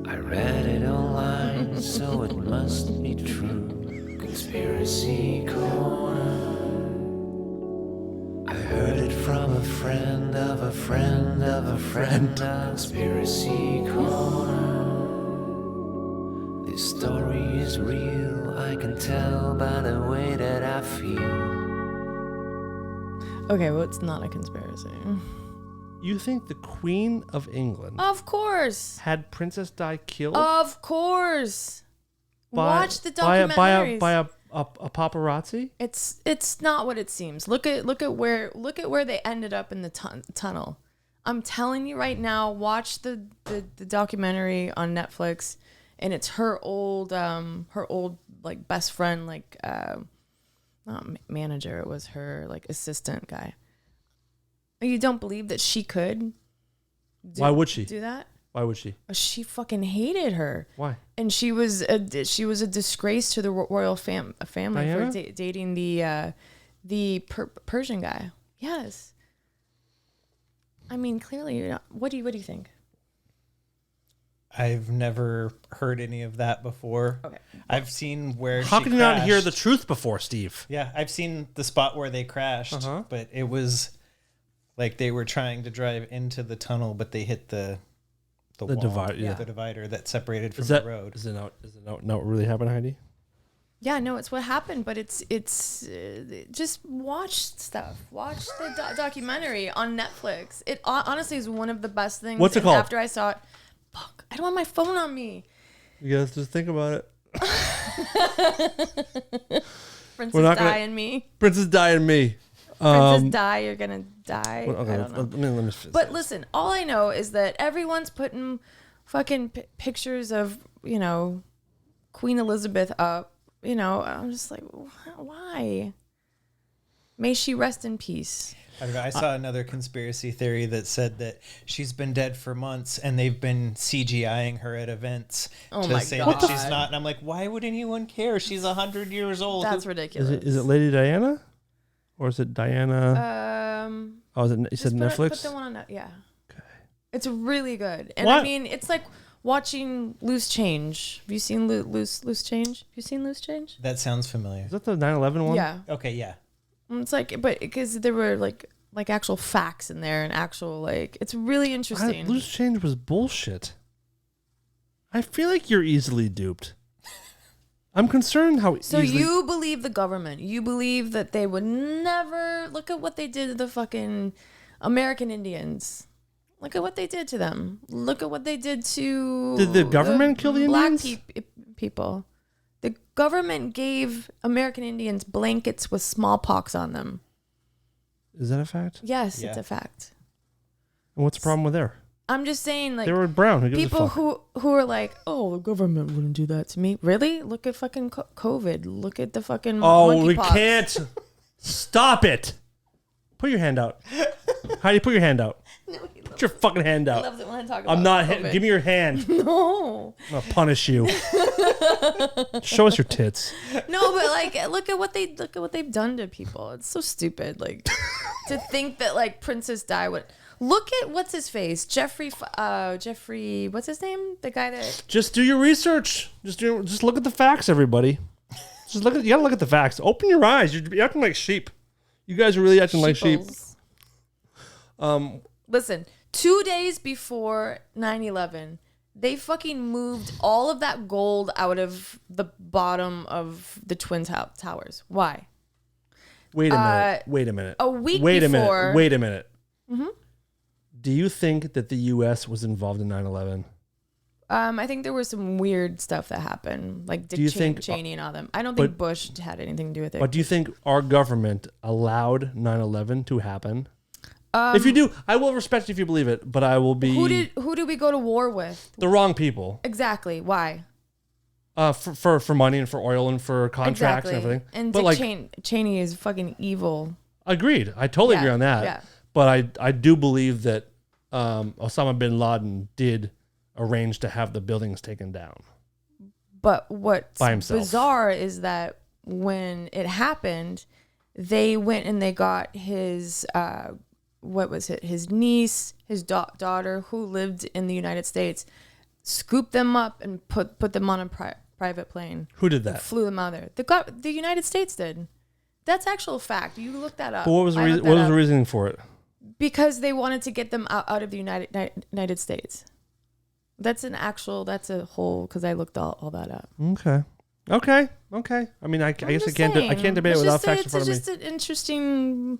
I read it online, so it must be true. Conspiracy Corner. I heard it from a friend of a friend of a friend. Conspiracy Corner. This story is real. I can tell by the way that I feel. Okay, well, it's not a conspiracy. You think the Queen of England Of course. had Princess Di killed? Of course. Watch the documentaries. By a paparazzi? It's not what it seems. Look at where they ended up in the tunnel. I'm telling you right now, watch the documentary on Netflix, and it's her old like best friend, like not manager, it was her like assistant guy. You don't believe that she could Why would she do that? Why would she? She fucking hated her. Why? And she was a disgrace to the royal family Diana? for dating the Persian guy. Yes. I mean, clearly, you're not. What do you think? I've never heard any of that before. Okay. I've seen where How she can you not hear crashed. the truth before, Steve? Yeah, I've seen the spot where they crashed, but it was like they were trying to drive into the tunnel, but they hit the wall, divide, the divider that separated from Is that the road. Is it not what really happened, Heidi? Yeah, no, it's what happened, but it's just watch stuff. Watch the documentary on Netflix. It honestly is one of the best things. What's it called? After I saw it, fuck, I don't have my phone on me. You guys just think about it. Princess Di and me. Princess Di and me. Princess Di, you're gonna die. Okay, I don't know. let me But listen, all I know is that everyone's putting fucking pictures of, Queen Elizabeth up. I'm just like, why? May she rest in peace. I don't know. I saw another conspiracy theory that said that she's been dead for months and they've been CGIing her at events to say God. that she's not. And I'm like, why would anyone care? She's 100 years old. That's ridiculous. Is it Lady Diana? Or is it Diana? Oh, is it? You said Netflix? Put the one on that. Yeah. Okay. It's really good, and What? I mean, it's like watching Loose Change. Have you seen Loose Change? Have you seen Loose Change? That sounds familiar. Is that the 9/11 one? Yeah. Okay, yeah. It's like, but because there were like actual facts in there and actual it's really interesting. Loose Change was bullshit. I feel like you're easily duped. I'm concerned how So easily... you believe the government? You believe that they would never look at what they did to the fucking American Indians? Look at what they did to them. Look at what they did to... Did the government kill the black Indians? people. The government gave American Indians blankets with smallpox on them. Is that a fact? Yes, Yeah. it's a fact. And what's the problem with there? I'm just saying, like, They were brown. Who gives people a fuck? who are like, oh, the government wouldn't do that to me. Really? Look at fucking COVID. Look at the fucking we monkeypox. can't. Stop it. Put your hand out. Heidi, put your hand out. No, Put your fucking hand he out. loves it when I talk about I'm not. COVID. Give me your hand. No. I'm gonna punish you. Show us your tits. No, but like, look at what they've done to people. It's so stupid. Like, to think that like Princess Di would look at what's his face, Jeffrey. What's his name? The guy that. Just do your research. Just look at the facts, everybody. You gotta look at the facts. Open your eyes. You're acting like sheep. You guys are really acting like sheep. Listen, 2 days before 9/11, They fucking moved all of that gold out of the bottom of the Twin Towers. Why? Wait a minute. Wait a minute. A week Wait before. Wait a minute. Mm-hmm. Do you think that the U.S. was involved in 9/11? I think there was some weird stuff that happened, like Dick Cheney and all them. I don't think Bush had anything to do with it. But do you think our government allowed 9/11 to happen? If you do, I will respect if you believe it, but I will be... Who did we go to war with? The wrong people. Exactly. Why? For money and for oil and for contracts and everything. And Dick Cheney is fucking evil. Agreed. I totally agree on that. Yeah. But I do believe that Osama bin Laden did arrange to have the buildings taken down. But what's bizarre is that when it happened, they went and they got his... his niece, his daughter who lived in the United States, scooped them up and put them on a private plane. Who did that? Flew them out there. The United States did. That's actual fact. You look that up. But what was the reasoning for it? Because they wanted to get them out of the United States. That's a whole, because I looked all that up. Okay. I mean, I guess I can't debate it without facts in front of me. It's just an interesting...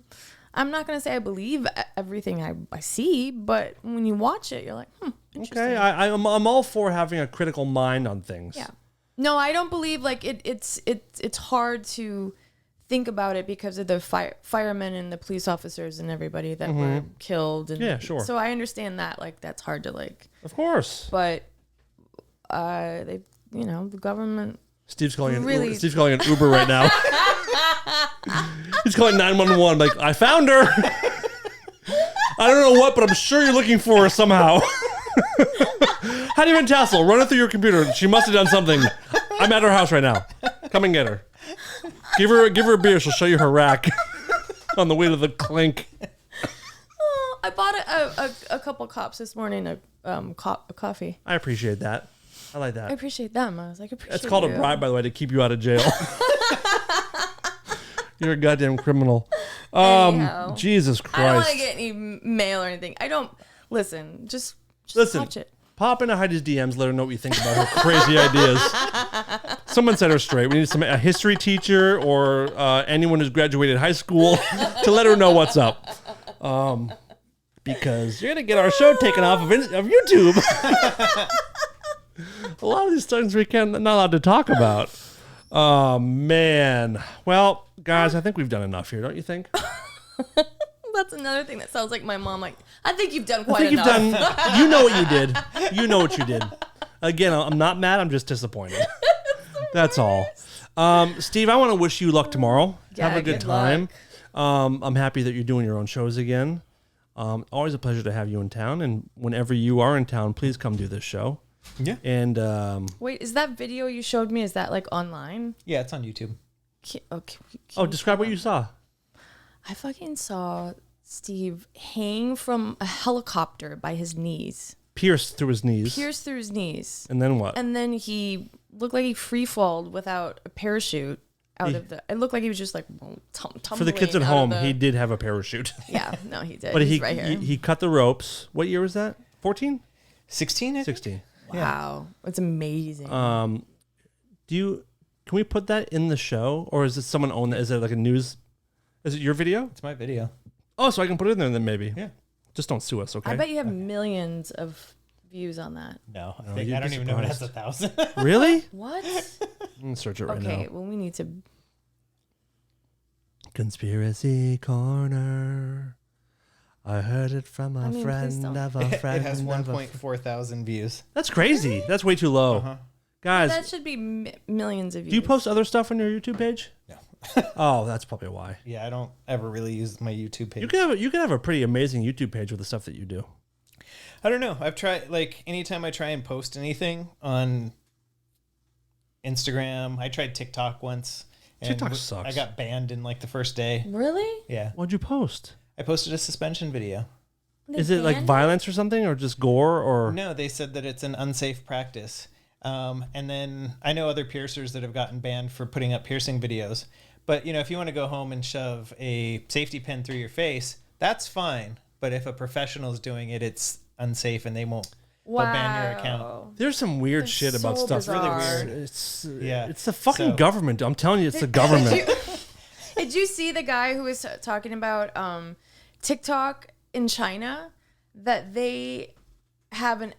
I'm not going to say I believe everything I see, but when you watch it, you're like, interesting. Okay, I'm all for having a critical mind on things. Yeah. No, I don't believe it's hard to think about it because of the firemen and the police officers and everybody that were killed. And, yeah, sure. So I understand that that's hard to Of course. But the government. Steve's calling an Uber right now. He's calling 911. Like, I found her. I don't know what, but I'm sure you're looking for her somehow. Hattie Van Tassel, run it through your computer. She must have done something. I'm at her house right now. Come and get her. Give her a beer. She'll show you her rack on the way to the clink. Oh, I bought a couple cups this morning. A coffee. I appreciate that. I like that. I appreciate them. I was like, appreciate It's called a bribe, by the way, to keep you out of jail. You're a goddamn criminal. Jesus Christ. I don't want to get any mail or anything. I don't. Listen, just watch it. Pop into Heidi's DMs. Let her know what you think about her crazy ideas. Someone set her straight. We need a history teacher or anyone who's graduated high school to let her know what's up. Because you're going to get our show taken off of YouTube. A lot of these things we're not allowed to talk about. Oh, man. Well, guys, I think we've done enough here, don't you think? That's another thing that sounds like my mom. Like, I think you've done quite enough. You know what you did. You know what you did. Again, I'm not mad. I'm just disappointed. That's all. Steve, I want to wish you luck tomorrow. Yeah, have a good time. I'm happy that you're doing your own shows again. Always a pleasure to have you in town. And whenever you are in town, please come do this show. Yeah. And wait, is that video you showed me? Is that like online? Yeah, it's on YouTube. Describe what you saw. I fucking saw Steve hang from a helicopter by his knees. Pierced through his knees. And then what? And then he looked like he free-falled without a parachute it looked like he was just like tumbling. For the kids at home, he did have a parachute. Yeah, no, he did. But He's right here. he cut the ropes. What year was that? 14? 16? 16. Wow. It's amazing. Can we put that in the show? Or is it someone own that? Is it like a news? Is it your video? It's my video. Oh, so I can put it in there then maybe. Yeah. Just don't sue us, okay? I bet you have millions of views on that. No, I don't even know it has 1,000. Really? What? I'm going to search it right now. Okay, well, we need to... Conspiracy Corner. I heard it from a friend of a friend. It has 1.4 thousand views. That's crazy. That's way too low. Uh-huh. Guys. That should be millions of views. Do you post other stuff on your YouTube page? No. Oh, that's probably why. Yeah, I don't ever really use my YouTube page. You can have a pretty amazing YouTube page with the stuff that you do. I don't know. I've tried, anytime I try and post anything on Instagram, I tried TikTok once. TikTok sucks. I got banned in the first day. Really? Yeah. What'd you post? I posted a suspension video. Is it like violence or something, or just gore, or? No, they said that it's an unsafe practice. And then I know other piercers that have gotten banned for putting up piercing videos. But, if you want to go home and shove a safety pin through your face, that's fine. But if a professional is doing it, it's unsafe and they won't Wow. they'll ban your account. There's some weird That's shit about so stuff. bizarre. Really weird. It's the fucking government. I'm telling you, it's the government. Did you see the guy who was talking about TikTok in China? That they have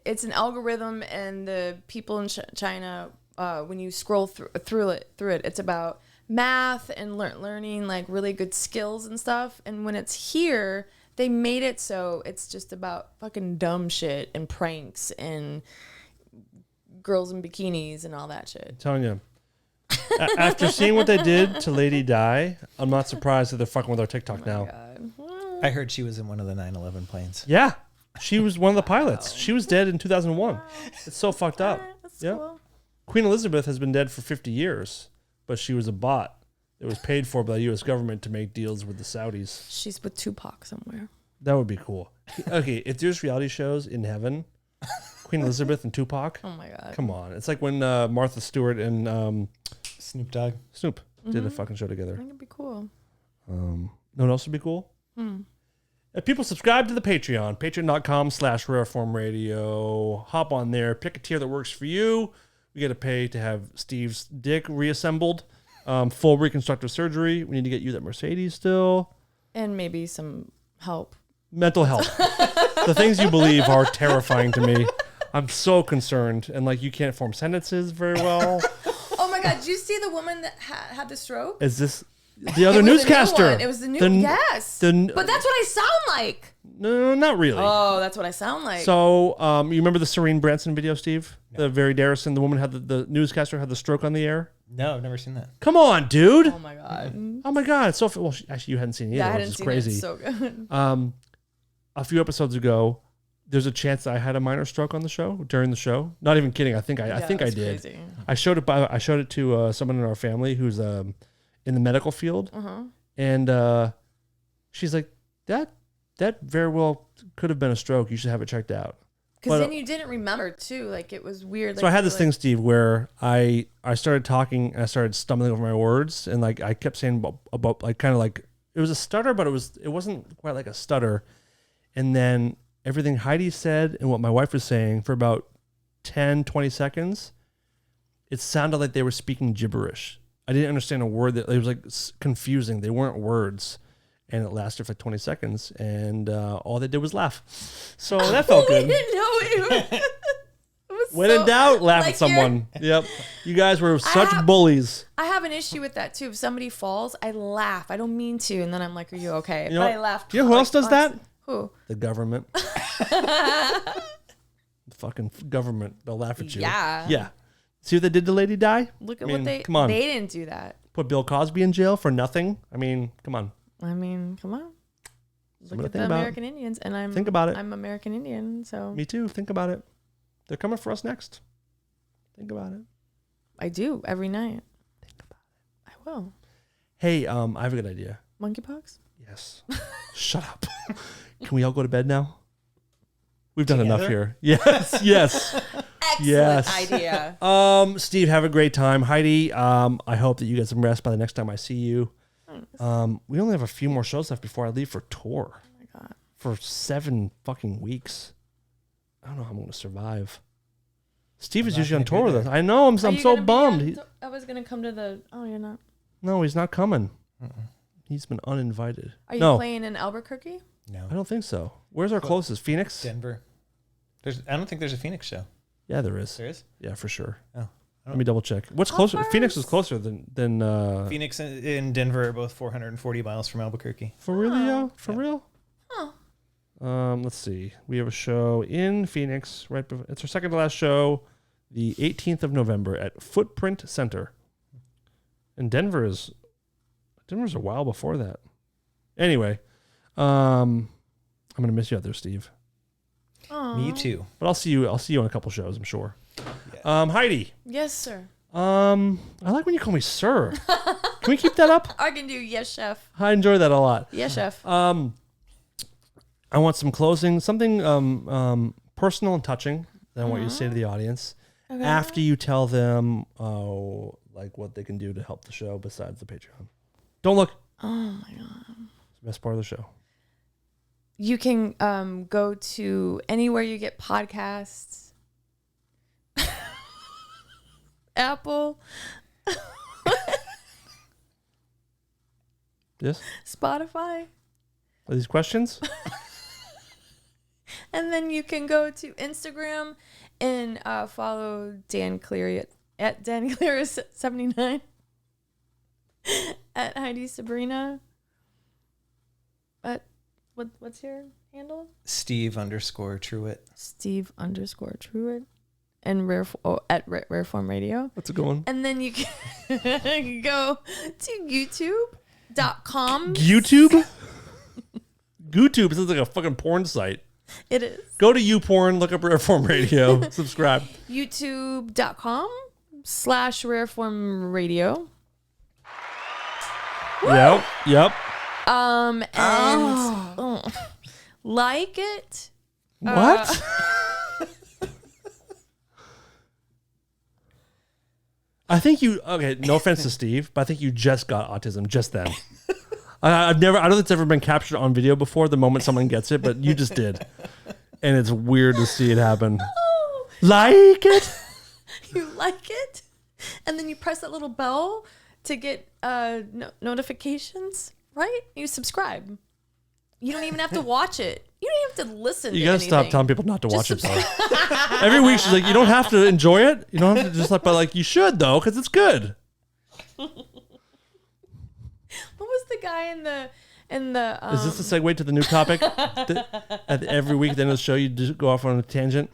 it's an algorithm, and the people in China, when you scroll through it, it's about math and learning like really good skills and stuff. And when it's here, they made it so it's just about fucking dumb shit and pranks and girls in bikinis and all that shit. I'm telling you. After seeing what they did to Lady Di, I'm not surprised that they're fucking with our TikTok now. God. I heard she was in one of the 9/11 planes. Yeah. She was one of the pilots. She was dead in 2001. It's so fucked up. That's Yeah. cool. Queen Elizabeth has been dead for 50 years, but she was a bot that was paid for by the U.S. government to make deals with the Saudis. She's with Tupac somewhere. That would be cool. Okay, if there's reality shows in heaven, Queen Elizabeth and Tupac, Oh my God. come on. It's like when Martha Stewart and Snoop Dogg. Snoop did a fucking show together. I think it'd be cool. Know what else would be cool? If people subscribe to the Patreon, patreon.com/rareformradio, hop on there, pick a tier that works for you. We got to pay to have Steve's dick reassembled, full reconstructive surgery. We need to get you that Mercedes still. And maybe some help. Mental health. The things you believe are terrifying to me. I'm so concerned. And like, you can't form sentences very well. Oh my God. Did you see the woman that had the stroke? Is this the other newscaster? It was the new yes. But that's what I sound like. No, not really. Oh, that's what I sound like. So, you remember the Serene Branson video, Steve? No. The very Darrison, the woman had the newscaster had the stroke on the air. No, I've never seen that. Come on, dude. Oh my God. Oh my God. It's so well. Actually, you hadn't seen it either. Yeah, I which hadn't is seen crazy. it. It's so good. A few episodes ago, there's a chance that I had a minor stroke on the show during the show. Not even kidding. I think I did. Crazy. I showed it to someone in our family who's in the medical field, and she's like, that very well could have been a stroke. You should have it checked out. Because then you didn't remember too. Like it was weird. So like, I had this thing, Steve, where I started talking and I started stumbling over my words, and like I kept saying about like kind of like it was a stutter, but it wasn't quite like a stutter. And then everything Heidi said and what my wife was saying for about 10, 20 seconds, it sounded like they were speaking gibberish. I didn't understand a word. That it was like confusing. They weren't words. And it lasted for 20 seconds, and all they did was laugh. So that felt good. We didn't know it was When in doubt, laugh like at someone. Yep. You guys were such bullies. I have an issue with that too. If somebody falls, I laugh. I don't mean to, and then I'm like, "Are you okay?" You know, but I laughed. you know who else does that? Who? The government. The fucking government. They'll laugh at you. Yeah. Yeah. See what they did to Lady Di? Look at what they. Come on. They didn't do that. Put Bill Cosby in jail for nothing. I mean, come on. I mean, come on. Look at the American Indians, and think about it. I'm American Indian, so Me too. Think about it. They're coming for us next. Think about it. I do every night. Think about it. I will. Hey, I have a good idea. Monkeypox? Yes. Shut up. Can we all go to bed now? We've done enough here. Yes. Yes. Excellent Yes. idea. Steve, have a great time. Heidi, I hope that you get some rest by the next time I see you. We only have a few more shows left before I leave for tour. Oh my God. For 7 fucking weeks. I don't know how I'm going to survive. Steve is usually on tour with us. I know. I'm so bummed. I was going to come to the... Oh, you're not? No, he's not coming. He's been uninvited. Are you playing in Albuquerque? No. I don't think so. Where's our closest? Phoenix? Denver. I don't think there's a Phoenix show. Yeah, there is. There is? Yeah, for sure. Oh. Let me double check. What's closer? Phoenix is closer than Phoenix and Denver are both 440 miles from Albuquerque. For real, yo? For Yeah. real? Huh. Let's see. We have a show in Phoenix. Right, it's our second to last show, the 18th of November at Footprint Center. And Denver's a while before that. Anyway, I'm gonna miss you out there, Steve. Aww. Me too. But I'll see you on a couple shows, I'm sure. Yeah. Heidi. Yes, sir. I like when you call me sir. Can we keep that up? I can do yes, chef. I enjoy that a lot. Yes, chef. I want some closing, something personal and touching that I want you to say to the audience after you tell them like what they can do to help the show besides the Patreon. Don't look. Oh my God. It's the best part of the show. you can go to anywhere you get podcasts. Apple. Yes. Spotify. Are these questions? And then you can go to Instagram and follow Dan Cleary at Dan Cleary 79 at Heidi Sabrina. What's your handle? Steve_Truitt. Steve_Truitt. And at Rare Form Radio. That's a good one. And then you can go to YouTube.com. YouTube? YouTube sounds like a fucking porn site. It is. Go to YouPorn, look up Rareform Radio, subscribe. YouTube.com/Rareform Radio. Yep. Like it. What? I think no offense to Steve, but I think you just got autism just then. I don't think it's ever been captured on video before the moment someone gets it, but you just did. And it's weird to see it happen. Oh. Like it? You like it? And then you press that little bell to get notifications, right? You subscribe. You don't even have to watch it. You don't even have to listen to anything. You gotta stop telling people not to watch it, though. Every week she's like, you don't have to enjoy it. You don't have to just but like, you should, though, because it's good. What was the guy in the Is this a segue to the new topic? Every week, then the show, you just go off on a tangent.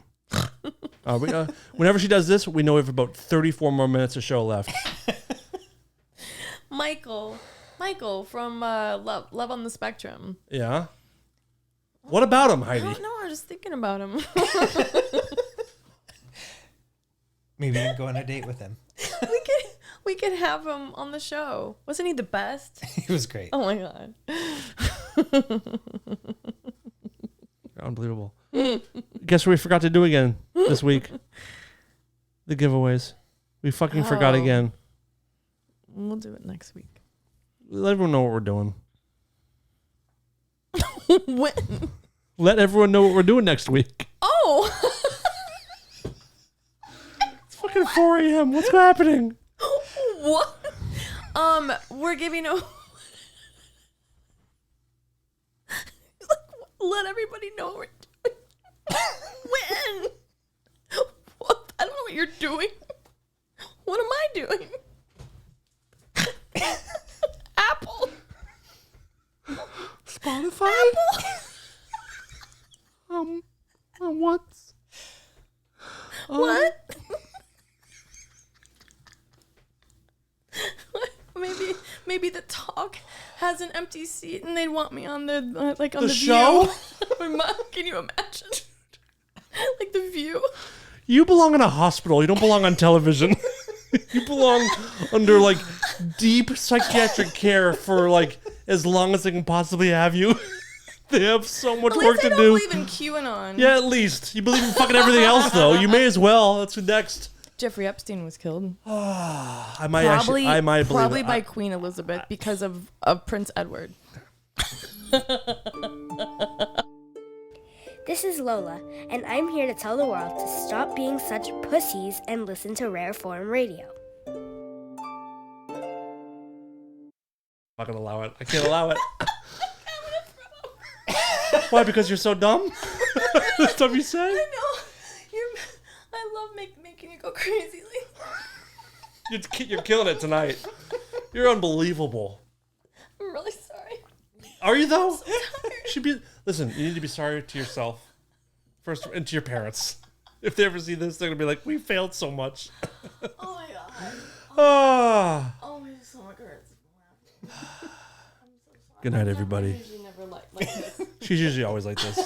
Whenever she does this, we know we have about 34 more minutes of show left. Michael from Love on the Spectrum. Yeah. What about him, Heidi? I don't know. I was just thinking about him. Maybe you can go on a date with him. We could have him on the show. Wasn't he the best? He was great. Oh my god. Unbelievable. Guess what we forgot to do again this week? The giveaways. We fucking forgot again. We'll do it next week. Let everyone know what we're doing. When? Let everyone know what we're doing next week. Oh. It's fucking 4 a.m. What's happening? What? We're giving a. Let everybody know what we're doing. When? What? I don't know what you're doing. What am I doing? Apple. Spotify? Apple? What? What? Maybe the talk has an empty seat and they'd want me on the on the show. View. Can you imagine? Like The View. You belong in a hospital. You don't belong on television. You belong under like deep psychiatric care for like as long as they can possibly have you. They have so much work to do. At least I don't believe in QAnon. Yeah, at least. You believe in fucking everything else though. You may as well. That's next. Jeffrey Epstein was killed. I might believe probably it. by Queen Elizabeth because of Prince Edward. This is Lola, and I'm here to tell the world to stop being such pussies and listen to Rare Form Radio. I'm not gonna allow it. I can't allow it. Why? Because you're so dumb? That's stuff you say? I know. I love making you go crazy. You're killing it tonight. You're unbelievable. I'm really sorry. Are you though? I'm so tired. Listen, you need to be sorry to yourself first and to your parents. If they ever see this, they're gonna be like, "We failed so much." Oh my god. Oh, my stomach hurts. I'm so sorry. Good night, everybody. I'm usually never like this. She's usually always like this.